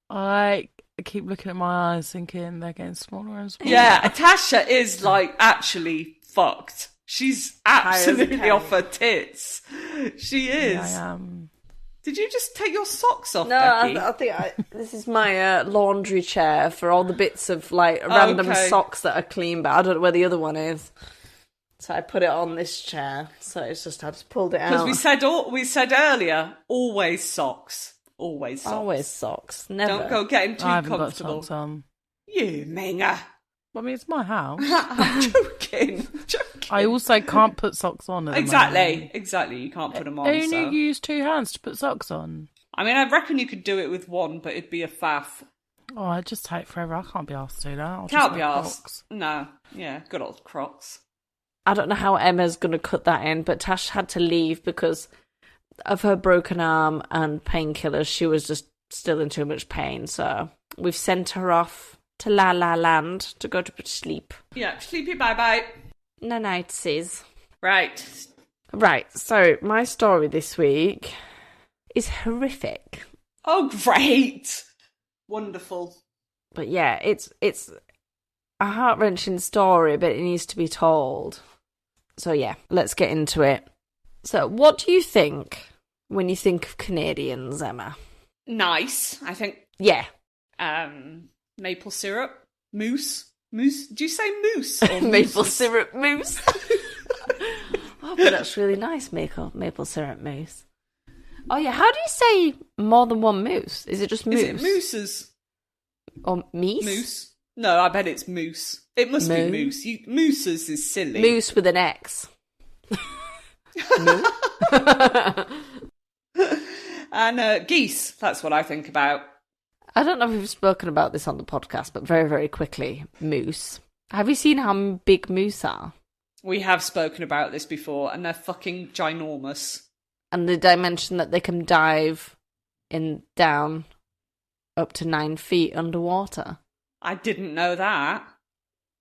S2: I keep looking at my eyes thinking they're getting smaller and smaller.
S5: Yeah, Tasha is like actually fucked. She's absolutely
S3: okay.
S5: off her tits. She is.
S2: Yeah, I am.
S5: Did you just take your socks off,
S3: No,
S5: Becky?
S3: I think this is my laundry chair for all the bits of like random
S5: Okay.
S3: socks that are clean, but I don't know where the other one is. So I put it on this chair. So it's just I just pulled it out.
S5: Because we said earlier, always socks. Always socks.
S3: Always socks. Never.
S5: Don't go getting too
S2: I haven't got
S5: comfortable.
S2: socks on.
S5: You minger.
S2: I mean, it's my house.
S5: I'm joking.
S2: I also can't put socks on. At the moment.
S5: Exactly. You can't put them on.
S2: I only
S5: So.
S2: use 2 hands to put socks on.
S5: I mean, I reckon you could do it with one, but it'd be a faff.
S2: Oh, I just take forever. I can't be asked to do that. I'll
S5: Can't
S2: just
S5: be
S2: wear
S5: asked.
S2: Crocs.
S5: No. Yeah, good old Crocs.
S3: I don't know how Emma's going to cut that in, but Tash had to leave because of her broken arm and painkillers. She was just still in too much pain. So we've sent her off to La La Land to go to sleep.
S5: Yeah, sleepy bye-bye.
S3: No night, sis.
S5: Right.
S3: Right, so my story this week is horrific.
S5: Oh, great. Wonderful.
S3: But yeah, it's a heart-wrenching story, but it needs to be told. So yeah, let's get into it. So what do you think when you think of Canadians, Emma?
S5: Nice, I think.
S3: Yeah.
S5: Maple syrup. Mousse. Mousse. Do you say mousse? Or
S3: Maple
S5: mousses?
S3: syrup mousse. Oh, but that's really nice, maple syrup mousse. Oh yeah, how do you say more than one mousse? Is it just mousse?
S5: Is it mousses?
S3: Or meese?
S5: Mousse? No, I bet it's mousse. It must be mousse. Mousses is silly.
S3: Mousse with an X.
S5: And geese. That's what I think about.
S3: I don't know if we've spoken about this on the podcast, but very, very quickly, moose. Have you seen how big moose are?
S5: We have spoken about this before, and they're fucking ginormous.
S3: And the dimension that they can dive down up to 9 feet underwater.
S5: I didn't know that.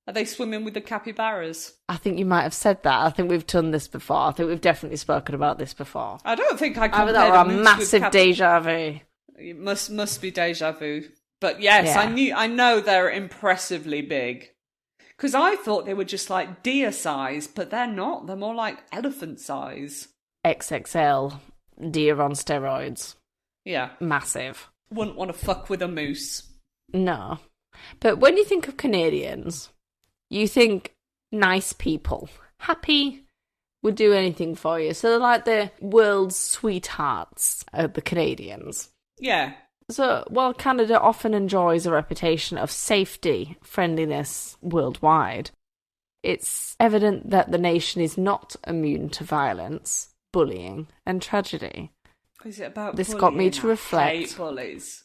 S5: Are they swimming with the capybaras?
S3: I think you might have said that. I think we've done this before. I think we've definitely spoken about this before.
S5: I don't think I
S3: Either
S5: compared
S3: that or a
S5: moose with
S3: massive deja vu.
S5: It must be deja vu. But yes,
S3: Yeah.
S5: I know they're impressively big. Because I thought they were just like deer size, but they're not. They're more like elephant size.
S3: XXL deer on steroids.
S5: Yeah.
S3: Massive.
S5: Wouldn't want to fuck with a moose.
S3: No. But when you think of Canadians, you think nice people. Happy, would do anything for you. So they're like the world's sweethearts of the Canadians.
S5: Yeah.
S3: So, while Canada often enjoys a reputation of safety, friendliness worldwide, it's evident that the nation is not immune to violence, bullying, and tragedy.
S5: Is it about
S3: This
S5: bullying?
S3: got me to
S5: I
S3: reflect.
S5: hate bullies.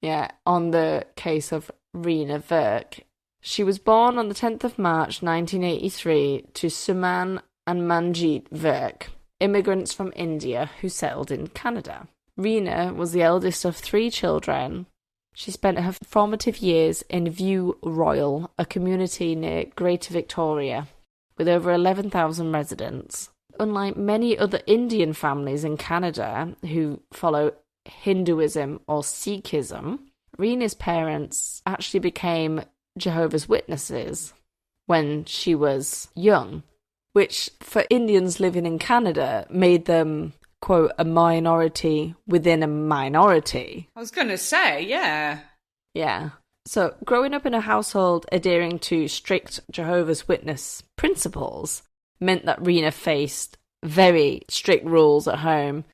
S3: Yeah, on the case of Reena Virk. She was born on the 10th of March 1983 to Suman and Manjeet Virk, immigrants from India who settled in Canada. Reena was the eldest of 3 children. She spent her formative years in View Royal, a community near Greater Victoria, with over 11,000 residents. Unlike many other Indian families in Canada who follow Hinduism or Sikhism, Reena's parents actually became Jehovah's Witnesses when she was young, which for Indians living in Canada made them, quote, a minority within a minority.
S5: I was going to say, yeah.
S3: Yeah. So growing up in a household adhering to strict Jehovah's Witness principles meant that Reena faced very strict rules at home,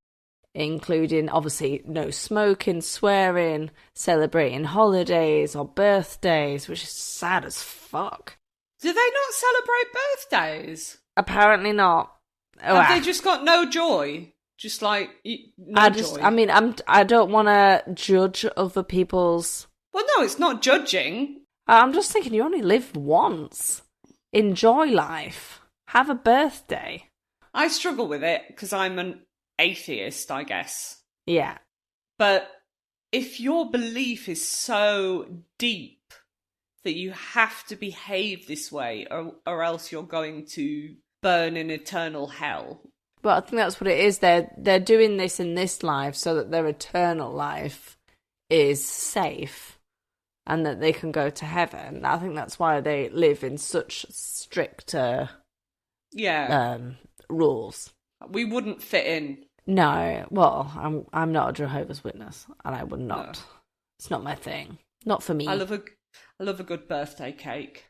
S3: including obviously no smoking, swearing, celebrating holidays or birthdays, which is sad as fuck.
S5: Do they not celebrate birthdays?
S3: Apparently not.
S5: Have they just got no joy? Just like no joy.
S3: I mean, I don't want to judge other people's.
S5: Well, no, it's not judging.
S3: I'm just thinking, you only live once. Enjoy life. Have a birthday.
S5: I struggle with it because I'm an atheist, I guess.
S3: Yeah.
S5: But if your belief is so deep that you have to behave this way or else you're going to burn in eternal hell.
S3: But I think that's what it is. They're doing this in this life so that their eternal life is safe and that they can go to heaven. I think that's why they live in such strict rules.
S5: We wouldn't fit in.
S3: No, well, I'm not a Jehovah's Witness, and I would not. No. It's not my thing. Not for me.
S5: I love a good birthday cake.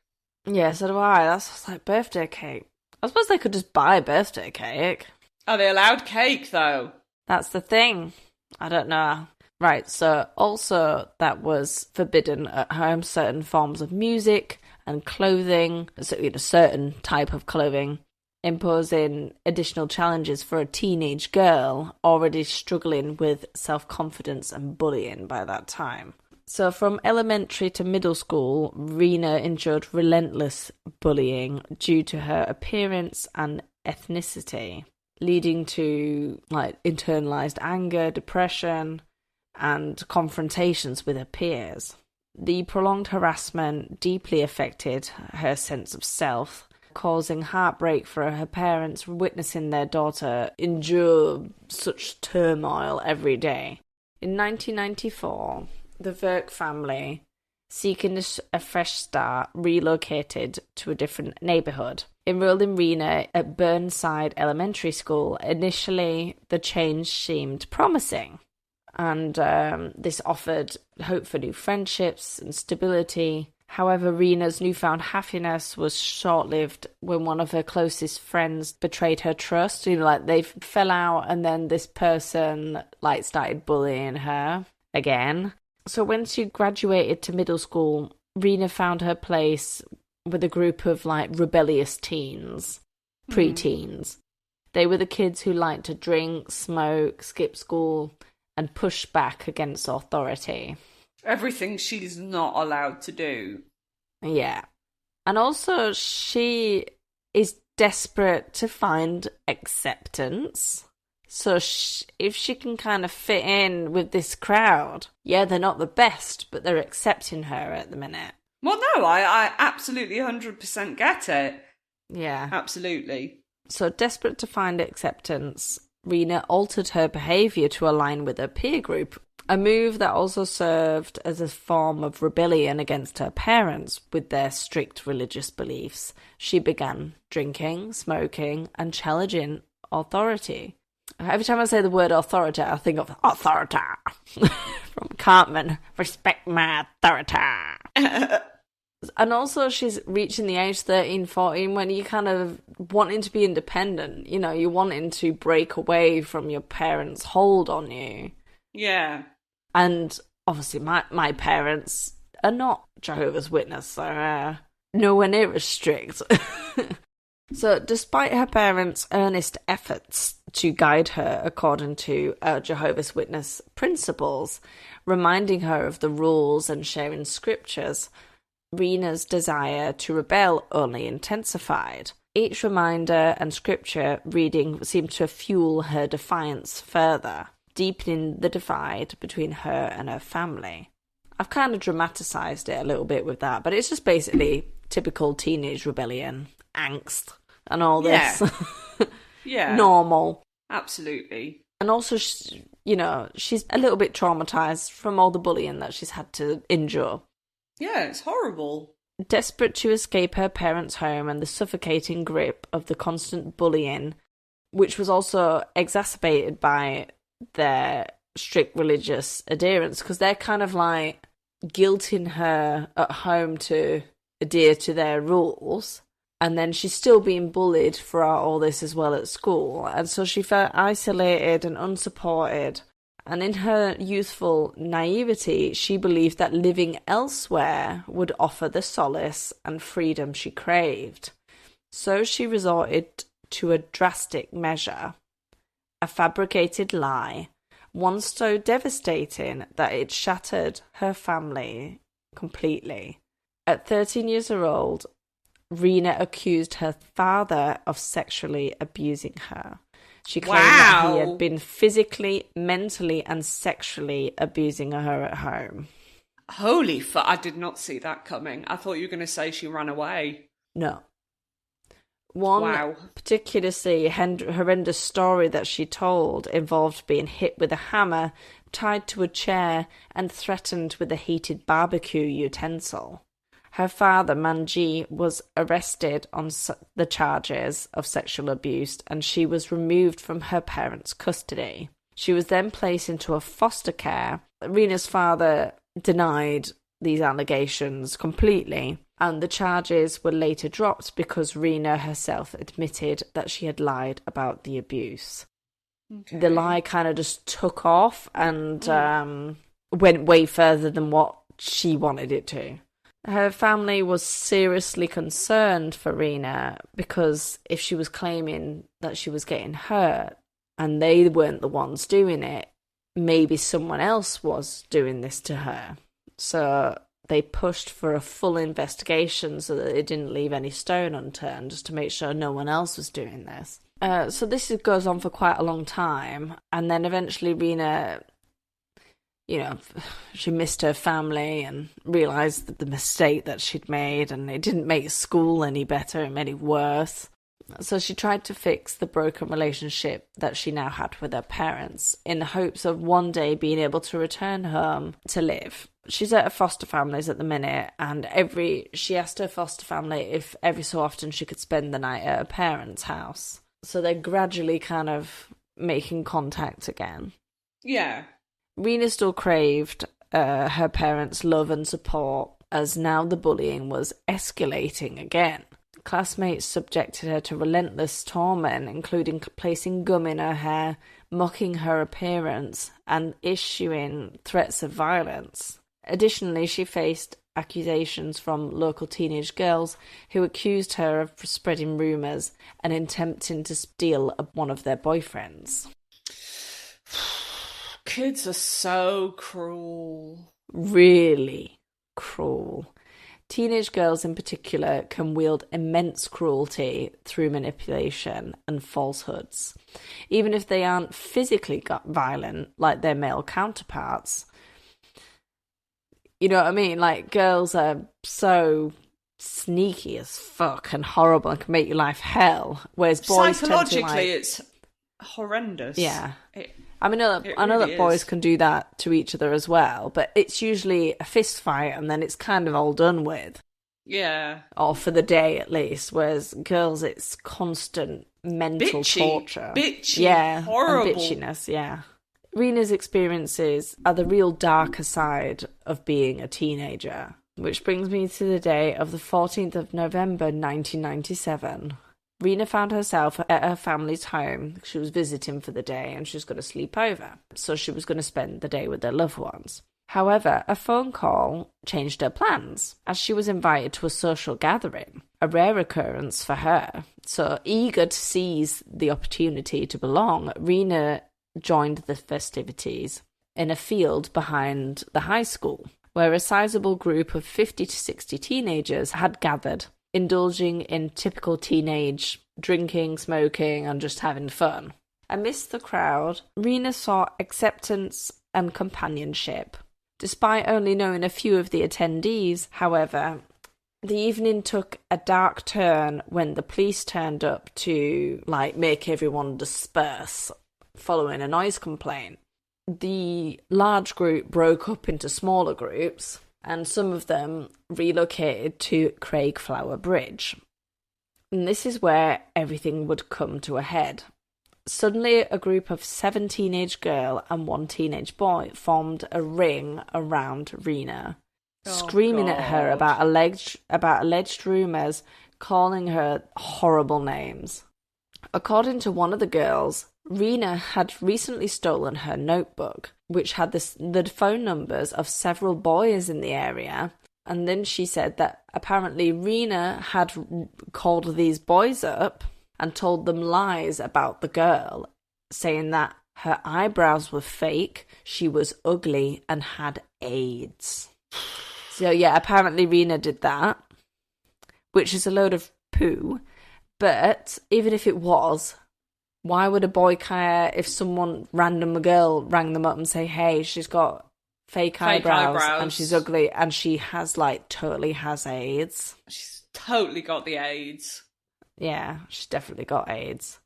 S3: Yeah, so do I. That's just like birthday cake. I suppose they could just buy birthday cake.
S5: Are they allowed cake, though?
S3: That's the thing. I don't know. Right, so also that was forbidden at home, certain forms of music and clothing, so a certain type of clothing, imposing additional challenges for a teenage girl already struggling with self-confidence and bullying by that time. So from elementary to middle school, Reena endured relentless bullying due to her appearance and ethnicity, leading to internalized anger, depression, and confrontations with her peers. The prolonged harassment deeply affected her sense of self, causing heartbreak for her parents witnessing their daughter endure such turmoil every day. In 1994, the Virk family, seeking a fresh start, relocated to a different neighbourhood. Enrolling Reena at Burnside Elementary School, initially the change seemed promising, and this offered hope for new friendships and stability. However, Reena's newfound happiness was short-lived when one of her closest friends betrayed her trust. They fell out, and then this person started bullying her again. So when she graduated to middle school, Reena found her place with a group of rebellious teens, pre-teens. They were the kids who liked to drink, smoke, skip school, and push back against authority.
S5: Everything she's not allowed to do.
S3: Yeah. And also she is desperate to find acceptance. So if she can kind of fit in with this crowd, yeah, they're not the best, but they're accepting her at the minute.
S5: Well, no, I absolutely 100% get it.
S3: Yeah.
S5: Absolutely.
S3: So desperate to find acceptance, Reena altered her behaviour to align with her peer group, a move that also served as a form of rebellion against her parents with their strict religious beliefs. She began drinking, smoking, and challenging authority. Every time I say the word authority, I think of authority from Cartman. Respect my authority. And also she's reaching the age 13, 14 when you kind of wanting to be independent. You're wanting to break away from your parents' hold on you.
S5: Yeah.
S3: And obviously my parents are not Jehovah's Witness, so nowhere near as strict. So despite her parents' earnest efforts to guide her according to Jehovah's Witness principles, reminding her of the rules and sharing scriptures, Reena's desire to rebel only intensified. Each reminder and scripture reading seemed to fuel her defiance further, deepening the divide between her and her family. I've kind of dramatised it a little bit with that, but it's just basically typical teenage rebellion, angst, and all this.
S5: Yeah.
S3: Normal.
S5: Absolutely.
S3: And also, she's a little bit traumatised from all the bullying that she's had to endure.
S5: Yeah, it's horrible.
S3: Desperate to escape her parents' home and the suffocating grip of the constant bullying, which was also exacerbated by their strict religious adherence, because they're kind of guilting her at home to adhere to their rules, and then she's still being bullied throughout all this as well at school, and so she felt isolated and unsupported. And in her youthful naivety, she believed that living elsewhere would offer the solace and freedom she craved. So she resorted to a drastic measure, a fabricated lie, one so devastating that it shattered her family completely. At 13 years old, Reena accused her father of sexually abusing her. She claimed that he had been physically, mentally, and sexually abusing her at home.
S5: Holy fuck, I did not see that coming. I thought you were going to say she ran away.
S3: No. One particularly horrendous story that she told involved being hit with a hammer, tied to a chair, and threatened with a heated barbecue utensil. Her father, Manji, was arrested on the charges of sexual abuse, and she was removed from her parents' custody. She was then placed into a foster care. Reena's father denied these allegations completely, and the charges were later dropped because Reena herself admitted that she had lied about the abuse. Okay. The lie kind of just took off and went way further than what she wanted it to. Her family was seriously concerned for Reena because if she was claiming that she was getting hurt and they weren't the ones doing it, maybe someone else was doing this to her. So they pushed for a full investigation so that it didn't leave any stone unturned, just to make sure no one else was doing this. So this goes on for quite a long time, and then eventually Reena, she missed her family and realised the mistake that she'd made, and it didn't make school any better, it made it worse. So she tried to fix the broken relationship that she now had with her parents in the hopes of one day being able to return home to live. She's at her foster family's at the minute, and she asked her foster family if every so often she could spend the night at her parents' house. So they're gradually kind of making contact again.
S5: Yeah.
S3: Reena still craved her parents' love and support, as now the bullying was escalating again. Classmates subjected her to relentless torment, including placing gum in her hair, mocking her appearance, and issuing threats of violence. Additionally, she faced accusations from local teenage girls who accused her of spreading rumours and attempting to steal one of their boyfriends.
S5: Kids are so cruel.
S3: Really cruel. Teenage girls in particular can wield immense cruelty through manipulation and falsehoods. Even if they aren't physically violent like their male counterparts. You know what I mean? Like, girls are so sneaky as fuck and horrible and can make your life hell, whereas boys
S5: psychologically it's horrendous.
S3: Yeah. I know that boys can do that to each other as well, but it's usually a fist fight and then it's kind of all done with.
S5: Yeah.
S3: Or for the day at least, whereas girls, it's constant mental torture.
S5: Bitchy,
S3: yeah,
S5: horrible.
S3: And bitchiness, yeah. Reena's experiences are the real darker side of being a teenager, which brings me to the day of the 14th of November 1997. Reena found herself at her family's home. She was visiting for the day and she was going to sleep over. So she was going to spend the day with their loved ones. However, a phone call changed her plans as she was invited to a social gathering, a rare occurrence for her. So eager to seize the opportunity to belong, Reena joined the festivities in a field behind the high school, where a sizable group of 50 to 60 teenagers had gathered, indulging in typical teenage drinking, smoking, and just having fun. Amidst the crowd, Reena saw acceptance and companionship. Despite only knowing a few of the attendees, however, the evening took a dark turn when the police turned up to, make everyone disperse following a noise complaint. The large group broke up into smaller groups, and some of them relocated to Craigflower Bridge. And this is where everything would come to a head. Suddenly, a group of 7 teenage girls and 1 teenage boy formed a ring around Reena, screaming at her about alleged rumours, calling her horrible names. According to one of the girls, Reena had recently stolen her notebook, which had the phone numbers of several boys in the area, and then she said that apparently Reena had called these boys up and told them lies about the girl, saying that her eyebrows were fake, she was ugly, and had AIDS. So, yeah, apparently Reena did that, which is a load of poo. But even if it was, why would a boy care if someone, random girl, rang them up and say, hey, she's got fake eyebrows and she's ugly and she has, like, totally has AIDS?
S5: She's totally got the AIDS.
S3: Yeah, she's definitely got AIDS.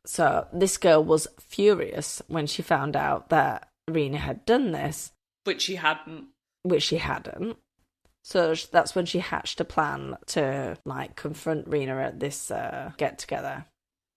S3: So this girl was furious when she found out that Reena had done this.
S5: Which she hadn't.
S3: So that's when she hatched a plan to, like, confront Reena at this get-together.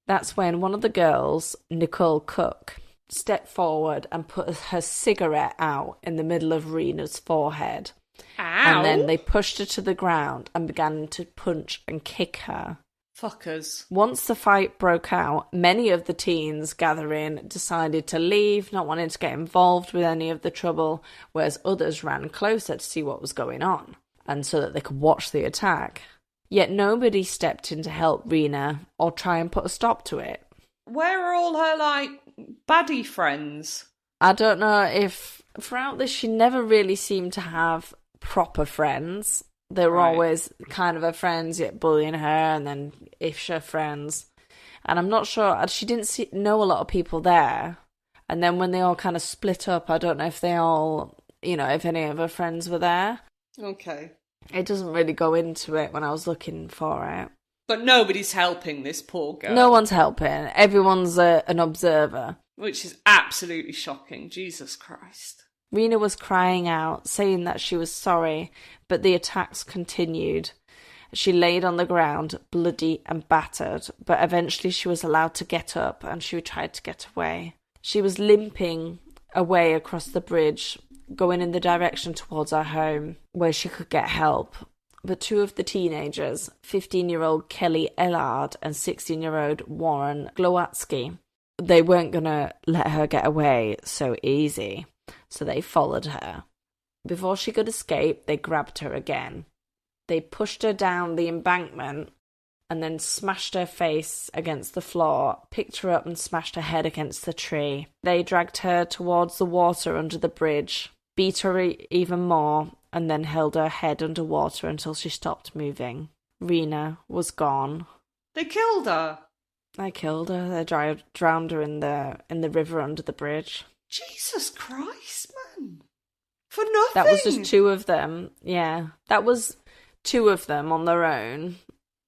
S3: That's when one of the girls, Nicole Cook, stepped forward and put her cigarette out in the middle of Reena's forehead.
S5: Ow.
S3: And then they pushed her to the ground and began to punch and kick her.
S5: Fuckers.
S3: Once the fight broke out, many of the teens gathering decided to leave, not wanting to get involved with any of the trouble, whereas others ran closer to see what was going on, and so that they could watch the attack. Yet nobody stepped in to help Reena or try and put a stop to it.
S5: Where are all her, like, baddie friends?
S3: I don't know if throughout this she never really seemed to have proper friends. They were always kind of her friends, yet bullying her, and then ish her friends. And I'm not sure, she didn't know a lot of people there. And then when they all kind of split up, I don't know if they all, if any of her friends were there.
S5: Okay.
S3: It doesn't really go into it when I was looking for it.
S5: But nobody's helping this poor girl.
S3: No one's helping. Everyone's an observer.
S5: Which is absolutely shocking. Jesus Christ.
S3: Reena was crying out, saying that she was sorry, but the attacks continued. She laid on the ground, bloody and battered, but eventually she was allowed to get up and she tried to get away. She was limping away across the bridge, going in the direction towards her home, where she could get help. But two of the teenagers, 15-year-old Kelly Ellard and 16-year-old Warren Glowatsky, they weren't going to let her get away so easy. So they followed her. Before she could escape, they grabbed her again. They pushed her down the embankment and then smashed her face against the floor, picked her up and smashed her head against the tree. They dragged her towards the water under the bridge, beat her even more, and then held her head underwater until she stopped moving. Reena was gone.
S5: They killed her?
S3: They killed her. They drowned her in the river under the bridge.
S5: Jesus Christ, man. For nothing.
S3: That was just two of them. Yeah. That was two of them on their own.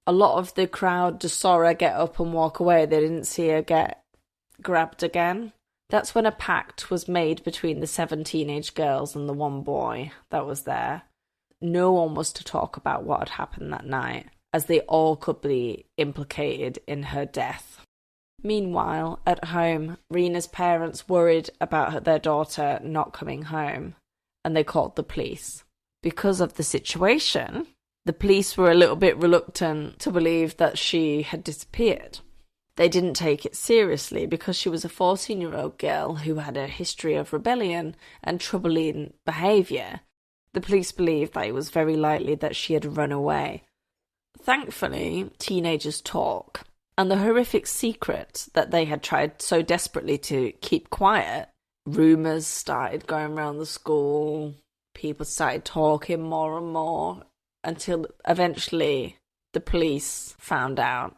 S3: A lot of the crowd just saw her get up and walk away. They didn't see her get grabbed again. That's when a pact was made between the 7 teenage girls and the one boy that was there. No one was to talk about what had happened that night, as they all could be implicated in her death. Meanwhile, at home, Reena's parents worried about their daughter not coming home, and they called the police. Because of the situation, the police were a little bit reluctant to believe that she had disappeared. They didn't take it seriously because she was a 14-year-old girl who had a history of rebellion and troubling behaviour. The police believed that it was very likely that she had run away. Thankfully, teenagers talk. And the horrific secret that they had tried so desperately to keep quiet, rumours started going around the school, people started talking more and more, until eventually the police found out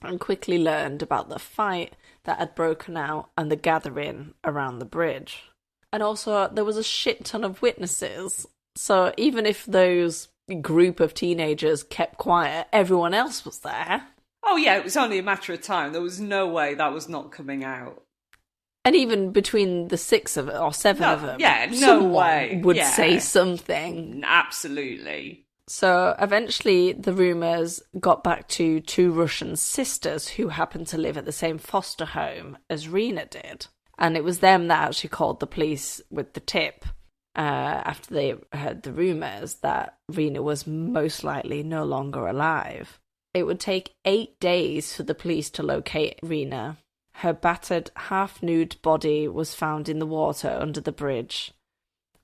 S3: and quickly learned about the fight that had broken out and the gathering around the bridge. And also, there was a shit ton of witnesses, so even if those group of teenagers kept quiet, everyone else was there.
S5: Oh yeah, it was only a matter of time. There was no way that was not coming out.
S3: And even between the 6 of it, or 7 of them,
S5: no way
S3: would say something.
S5: Absolutely.
S3: So eventually the rumours got back to 2 Russian sisters who happened to live at the same foster home as Reena did. And it was them that actually called the police with the tip after they heard the rumours that Reena was most likely no longer alive. It would take 8 days for the police to locate Reena. Her battered, half-nude body was found in the water under the bridge.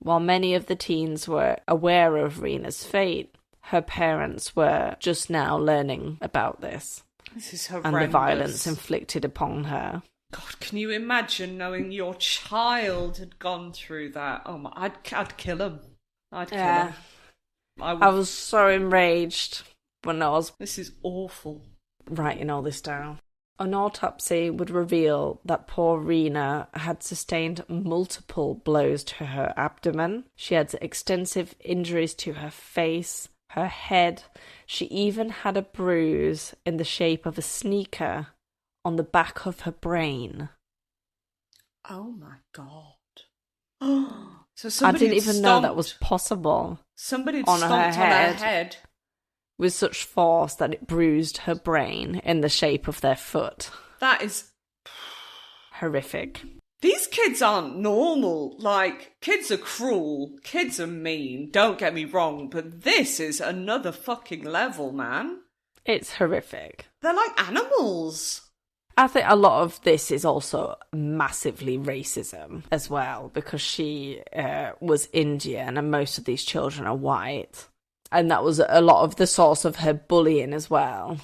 S3: While many of the teens were aware of Reena's fate, her parents were just now learning about this.
S5: This is horrendous.
S3: And the violence inflicted upon her.
S5: God, can you imagine knowing your child had gone through that? Oh my, I'd kill him. I'd kill him.
S3: I was so enraged when I was...
S5: This is awful.
S3: Writing all this down. An autopsy would reveal that poor Reena had sustained multiple blows to her abdomen. She had extensive injuries to her face, her head. She even had a bruise in the shape of a sneaker on the back of her brain.
S5: Oh my God. So
S3: I didn't even know that was possible.
S5: Somebody had stomped on her head
S3: with such force that it bruised her brain in the shape of their foot.
S5: That is
S3: horrific.
S5: These kids aren't normal. Like, kids are cruel. Kids are mean. Don't get me wrong, but this is another fucking level, man.
S3: It's horrific.
S5: They're like animals.
S3: I think a lot of this is also massively racism as well, because she was Indian and most of these children are white. And that was a lot of the source of her bullying as well,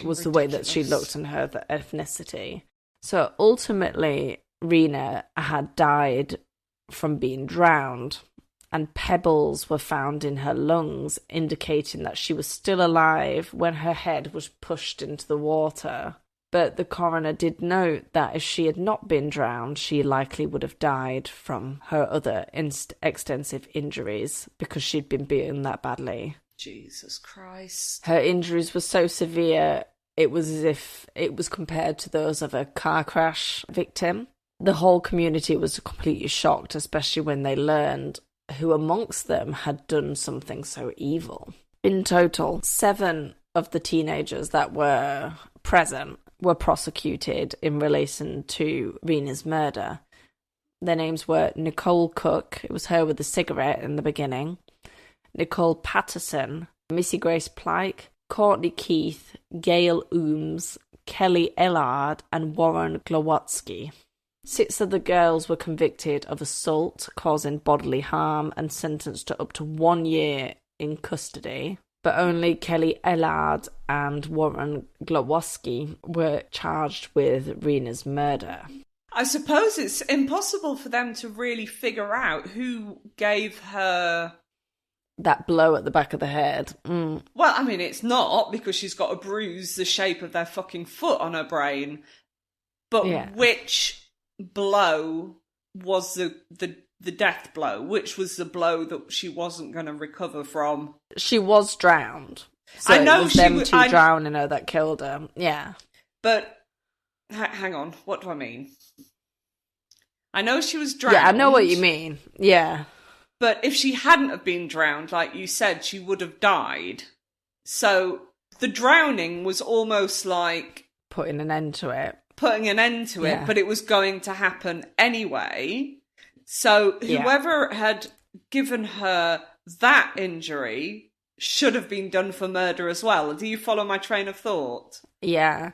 S3: was the way that she looked and her ethnicity. So ultimately, Reena had died from being drowned, and pebbles were found in her lungs, indicating that she was still alive when her head was pushed into the water. But the coroner did note that if she had not been drowned, she likely would have died from her other extensive injuries because she'd been beaten that badly.
S5: Jesus Christ.
S3: Her injuries were so severe, it was as if it was compared to those of a car crash victim. The whole community was completely shocked, especially when they learned who amongst them had done something so evil. In total, 7 of the teenagers that were present were prosecuted in relation to Reena's murder. Their names were Nicole Cook, it was her with the cigarette in the beginning, Nicole Patterson, Missy Grace Pike, Courtney Keith, Gail Ooms, Kelly Ellard, and Warren Glowatsky. 6 of the girls were convicted of assault causing bodily harm and sentenced to up to 1 year in custody. But only Kelly Ellard and Warren Glowatsky were charged with Reena's murder.
S5: I suppose it's impossible for them to really figure out who gave her
S3: that blow at the back of the head.
S5: Well, I mean, it's not, because she's got a bruise the shape of their fucking foot on her brain. But which blow was the death blow? Which was the blow that she wasn't going to recover from?
S3: She was drowned. So
S5: I know
S3: it was them two drowning her that killed her. Yeah.
S5: But, hang on, what do I mean? I know she was drowned.
S3: Yeah, I know what you mean. Yeah.
S5: But if she hadn't have been drowned, like you said, she would have died. So the drowning was almost like
S3: putting an end to it.
S5: But it was going to happen anyway. So whoever had given her that injury should have been done for murder as well. Do you follow my train of thought?
S3: Yeah.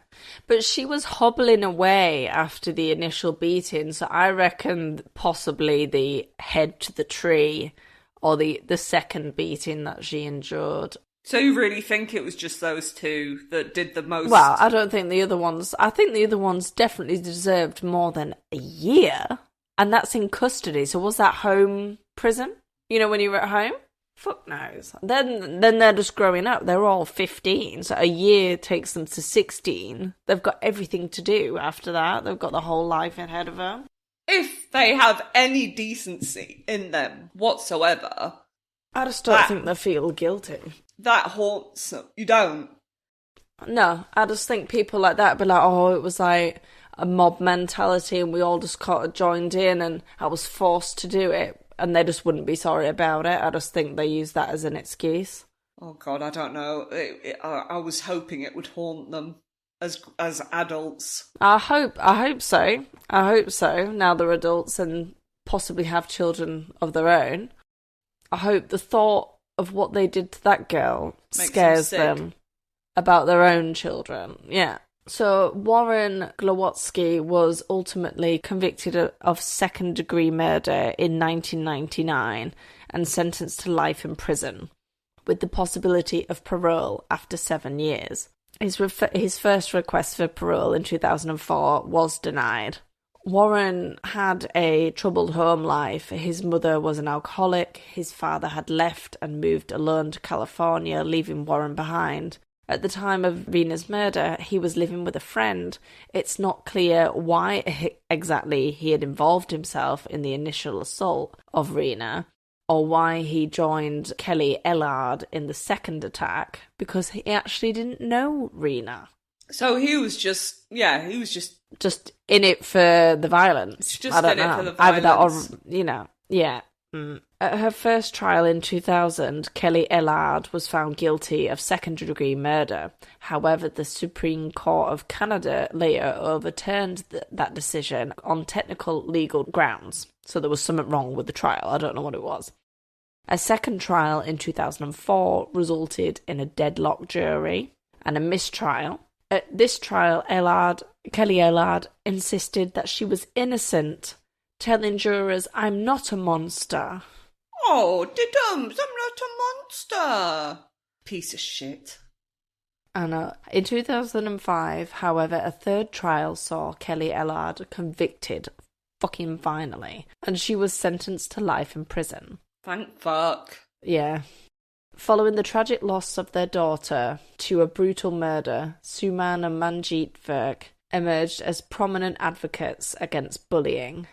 S3: But she was hobbling away after the initial beating, so I reckon possibly the head to the tree or the second beating that she endured.
S5: So you really think it was just those 2 that did the most?
S3: Well, I don't think the other ones... I think the other ones definitely deserved more than a year. And that's in custody. So was that home prison? You know, when you were at home? Fuck knows. Then they're just growing up. They're all 15. So a year takes them to 16. They've got everything to do after that. They've got the whole life ahead of them.
S5: If they have any decency in them whatsoever...
S3: I just don't think they feel guilty.
S5: That haunts them. You don't?
S3: No, I just think people like that be like, oh, it was like a mob mentality and we all just kind of joined in and I was forced to do it, and they just wouldn't be sorry about it. I just think they use that as an excuse.
S5: Oh God, I don't know. I was hoping it would haunt them as adults.
S3: I hope so. I hope so. Now they're adults and possibly have children of their own. I hope the thought of what they did to that girl scares them about their own children. Yeah. So Warren Glowatsky was ultimately convicted of second-degree murder in 1999 and sentenced to life in prison, with the possibility of parole after 7 years. His first request for parole in 2004 was denied. Warren had a troubled home life. His mother was an alcoholic. His father had left and moved alone to California, leaving Warren behind. At the time of Reena's murder, he was living with a friend. It's not clear why exactly he had involved himself in the initial assault of Reena, or why he joined Kelly Ellard in the second attack, because he actually didn't know Reena.
S5: So he was just
S3: in it for the violence.
S5: Just
S3: I don't
S5: in it
S3: know.
S5: for the
S3: Either that
S5: violence.
S3: or, yeah. At her first trial in 2000, Kelly Ellard was found guilty of second-degree murder. However, the Supreme Court of Canada later overturned that decision on technical legal grounds. So there was something wrong with the trial. I don't know what it was. A second trial in 2004 resulted in a deadlocked jury and a mistrial. At this trial, Kelly Ellard insisted that she was innocent, telling jurors, "I'm not a monster."
S5: Oh, I'm not a monster. Piece of shit.
S3: And in 2005, however, a third trial saw Kelly Ellard convicted, fucking finally, and she was sentenced to life in prison.
S5: Thank fuck.
S3: Yeah. Following the tragic loss of their daughter to a brutal murder, Suman and Manjeet Virk emerged as prominent advocates against bullying.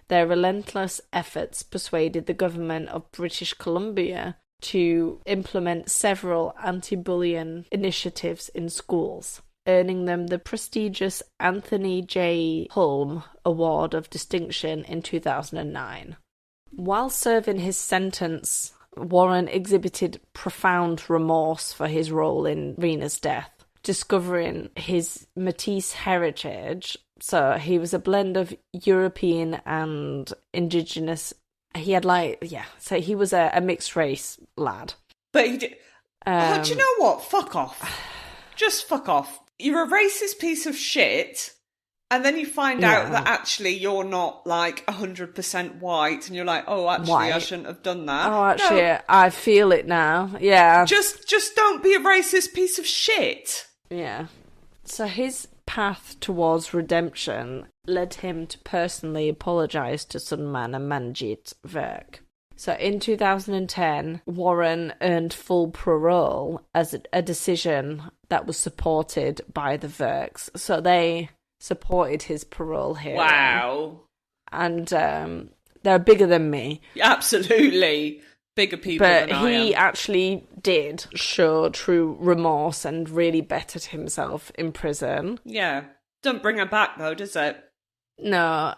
S3: Their relentless efforts persuaded the government of British Columbia to implement several anti-bullying initiatives in schools, earning them the prestigious Anthony J. Hulme Award of Distinction in 2009. While serving his sentence, Warren exhibited profound remorse for his role in Reena's death, discovering his Métis heritage. So he was a blend of European and Indigenous. He had so he was a mixed race lad.
S5: But he did. Do you know what? Fuck off. Just fuck off. You're a racist piece of shit, and then you find out that actually you're not like 100% white, and you're like, oh, actually, I shouldn't have done that.
S3: Oh, actually, no. I feel it now. Yeah.
S5: Just don't be a racist piece of shit.
S3: Yeah. So his path towards redemption led him to personally apologise to Sunman and Manjeet Virk. So in 2010, Warren earned full parole as a decision that was supported by the Virks. So they supported his parole hearing.
S5: Wow.
S3: And they're bigger than me.
S5: Absolutely. Bigger people than I am.
S3: But he actually did show true remorse and really bettered himself in prison.
S5: Yeah. Don't bring her back, though, does it?
S3: No,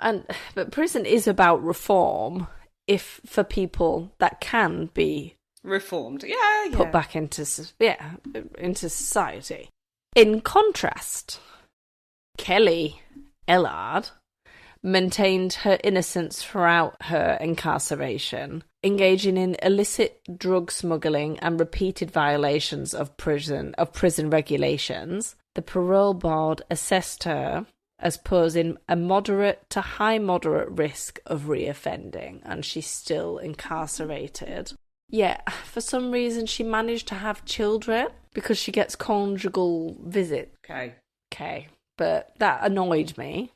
S3: but prison is about reform, if for people that can be
S5: reformed.
S3: Put back into society. In contrast, Kelly Ellard maintained her innocence throughout her incarceration, engaging in illicit drug smuggling and repeated violations of prison regulations. The parole board assessed her as posing a moderate to high moderate risk of reoffending, and she's still incarcerated. Yeah, for some reason she managed to have children because she gets conjugal visit. Okay, but that annoyed me.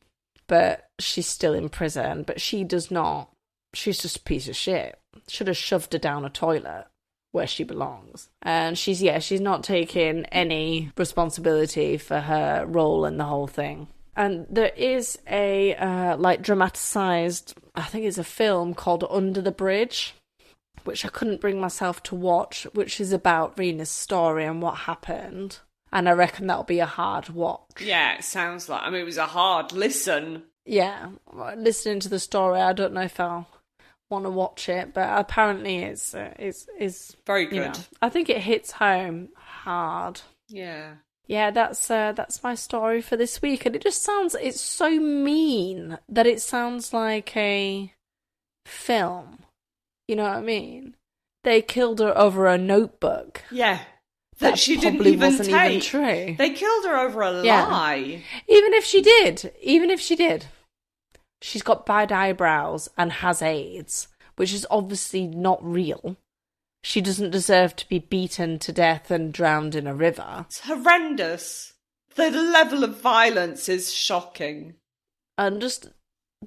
S3: But she's still in prison, but she does not. She's just a piece of shit. Should have shoved her down a toilet where she belongs. And she's not taking any responsibility for her role in the whole thing. And there is a dramatised, I think it's a film called Under the Bridge, which I couldn't bring myself to watch, which is about Reena's story and what happened. And I reckon that'll be a hard watch.
S5: Yeah, it sounds like. I mean, it was a hard listen.
S3: Yeah, listening to the story, I don't know if I'll want to watch it, but apparently it's
S5: very good.
S3: You know, I think it hits home hard.
S5: Yeah.
S3: Yeah, that's my story for this week, and it's so mean that it sounds like a film. You know what I mean? They killed her over a notebook.
S5: Yeah. That she didn't even take. True. They killed her over a lie.
S3: Even if she did, she's got bad eyebrows and has AIDS, which is obviously not real. She doesn't deserve to be beaten to death and drowned in a river.
S5: It's horrendous. The level of violence is shocking.
S3: And just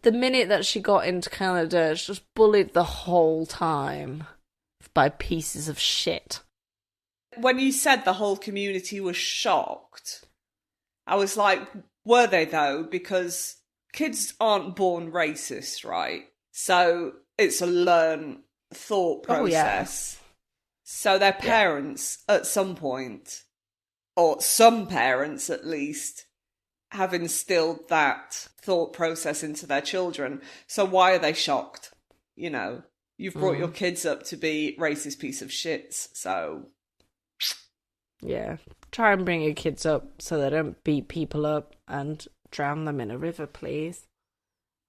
S3: the minute that she got into Canada, she just bullied the whole time by pieces of shit.
S5: When you said the whole community was shocked, I was like, were they though? Because kids aren't born racist, right? So it's a learned thought process. So their parents at some point, or some parents at least, have instilled that thought process into their children. So why are they shocked? You know, you've brought your kids up to be racist piece of shits, so...
S3: Yeah, try and bring your kids up so they don't beat people up and drown them in a river, please.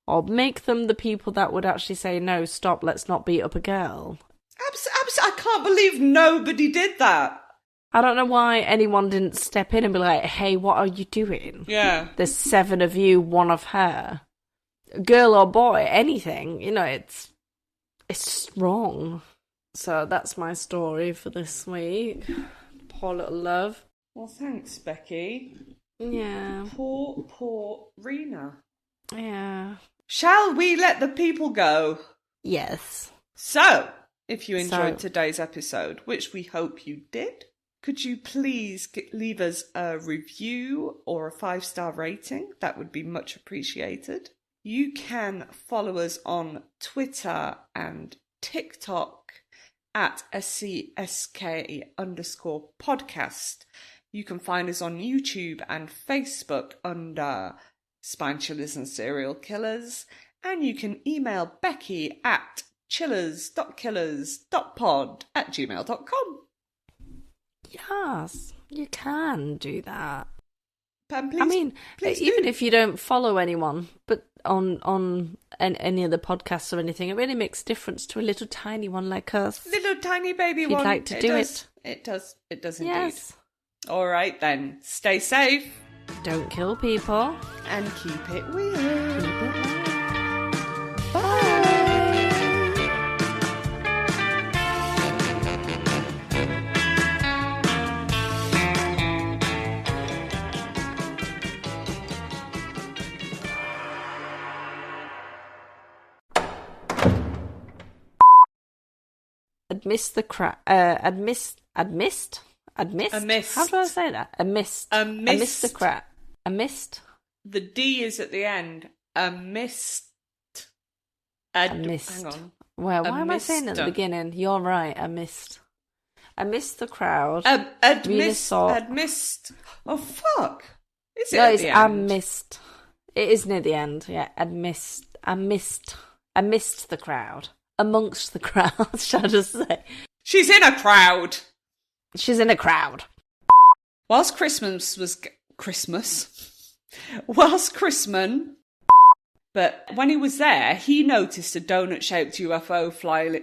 S3: Or make them the people that would actually say, no, stop, let's not beat up a girl.
S5: I can't believe nobody did that.
S3: I don't know why anyone didn't step in and be like, hey, what are you doing?
S5: Yeah.
S3: There's 7 of you, 1 of her. Girl or boy, anything. You know, it's just wrong. So that's my story for this week. Poor little love.
S5: Well, thanks, Becky.
S3: Yeah.
S5: Poor Reena.
S3: Yeah.
S5: Shall we let the people go?
S3: Yes.
S5: So, if you enjoyed today's episode, which we hope you did, could you please leave us a review or a 5-star rating? That would be much appreciated. You can follow us on Twitter and TikTok at SCSK_podcast. You can find us on YouTube and Facebook under Spine Chillers and Serial Killers. And you can email Becky at chillers.killers.pod@gmail.com.
S3: Yes, you can do that.
S5: Please,
S3: I mean, even if you don't follow anyone, but on any of the podcasts or anything, it really makes a difference to a little tiny one like us.
S5: Little tiny baby
S3: if
S5: one.
S3: You'd like to do it.
S5: It does indeed.
S3: Yes.
S5: All right then. Stay safe.
S3: Don't kill people.
S5: And keep it weird.
S3: Keep it weird.
S5: Bye.
S3: Admist the crowd. Admist. How do I say that? Amidst the crowd. Amidst.
S5: The D is at the end. Amidst. Hang on.
S3: Well, why am I saying it at the beginning? You're right. Amidst the crowd.
S5: Admist. Oh fuck! Is it?
S3: No,
S5: at
S3: it's
S5: the end?
S3: amidst. It is near the end. Yeah, amidst the crowd. Amongst the crowd, shall I just say?
S5: She's in a crowd.
S3: She's in a crowd.
S5: Whilst but when he was there, he noticed a donut-shaped UFO fly.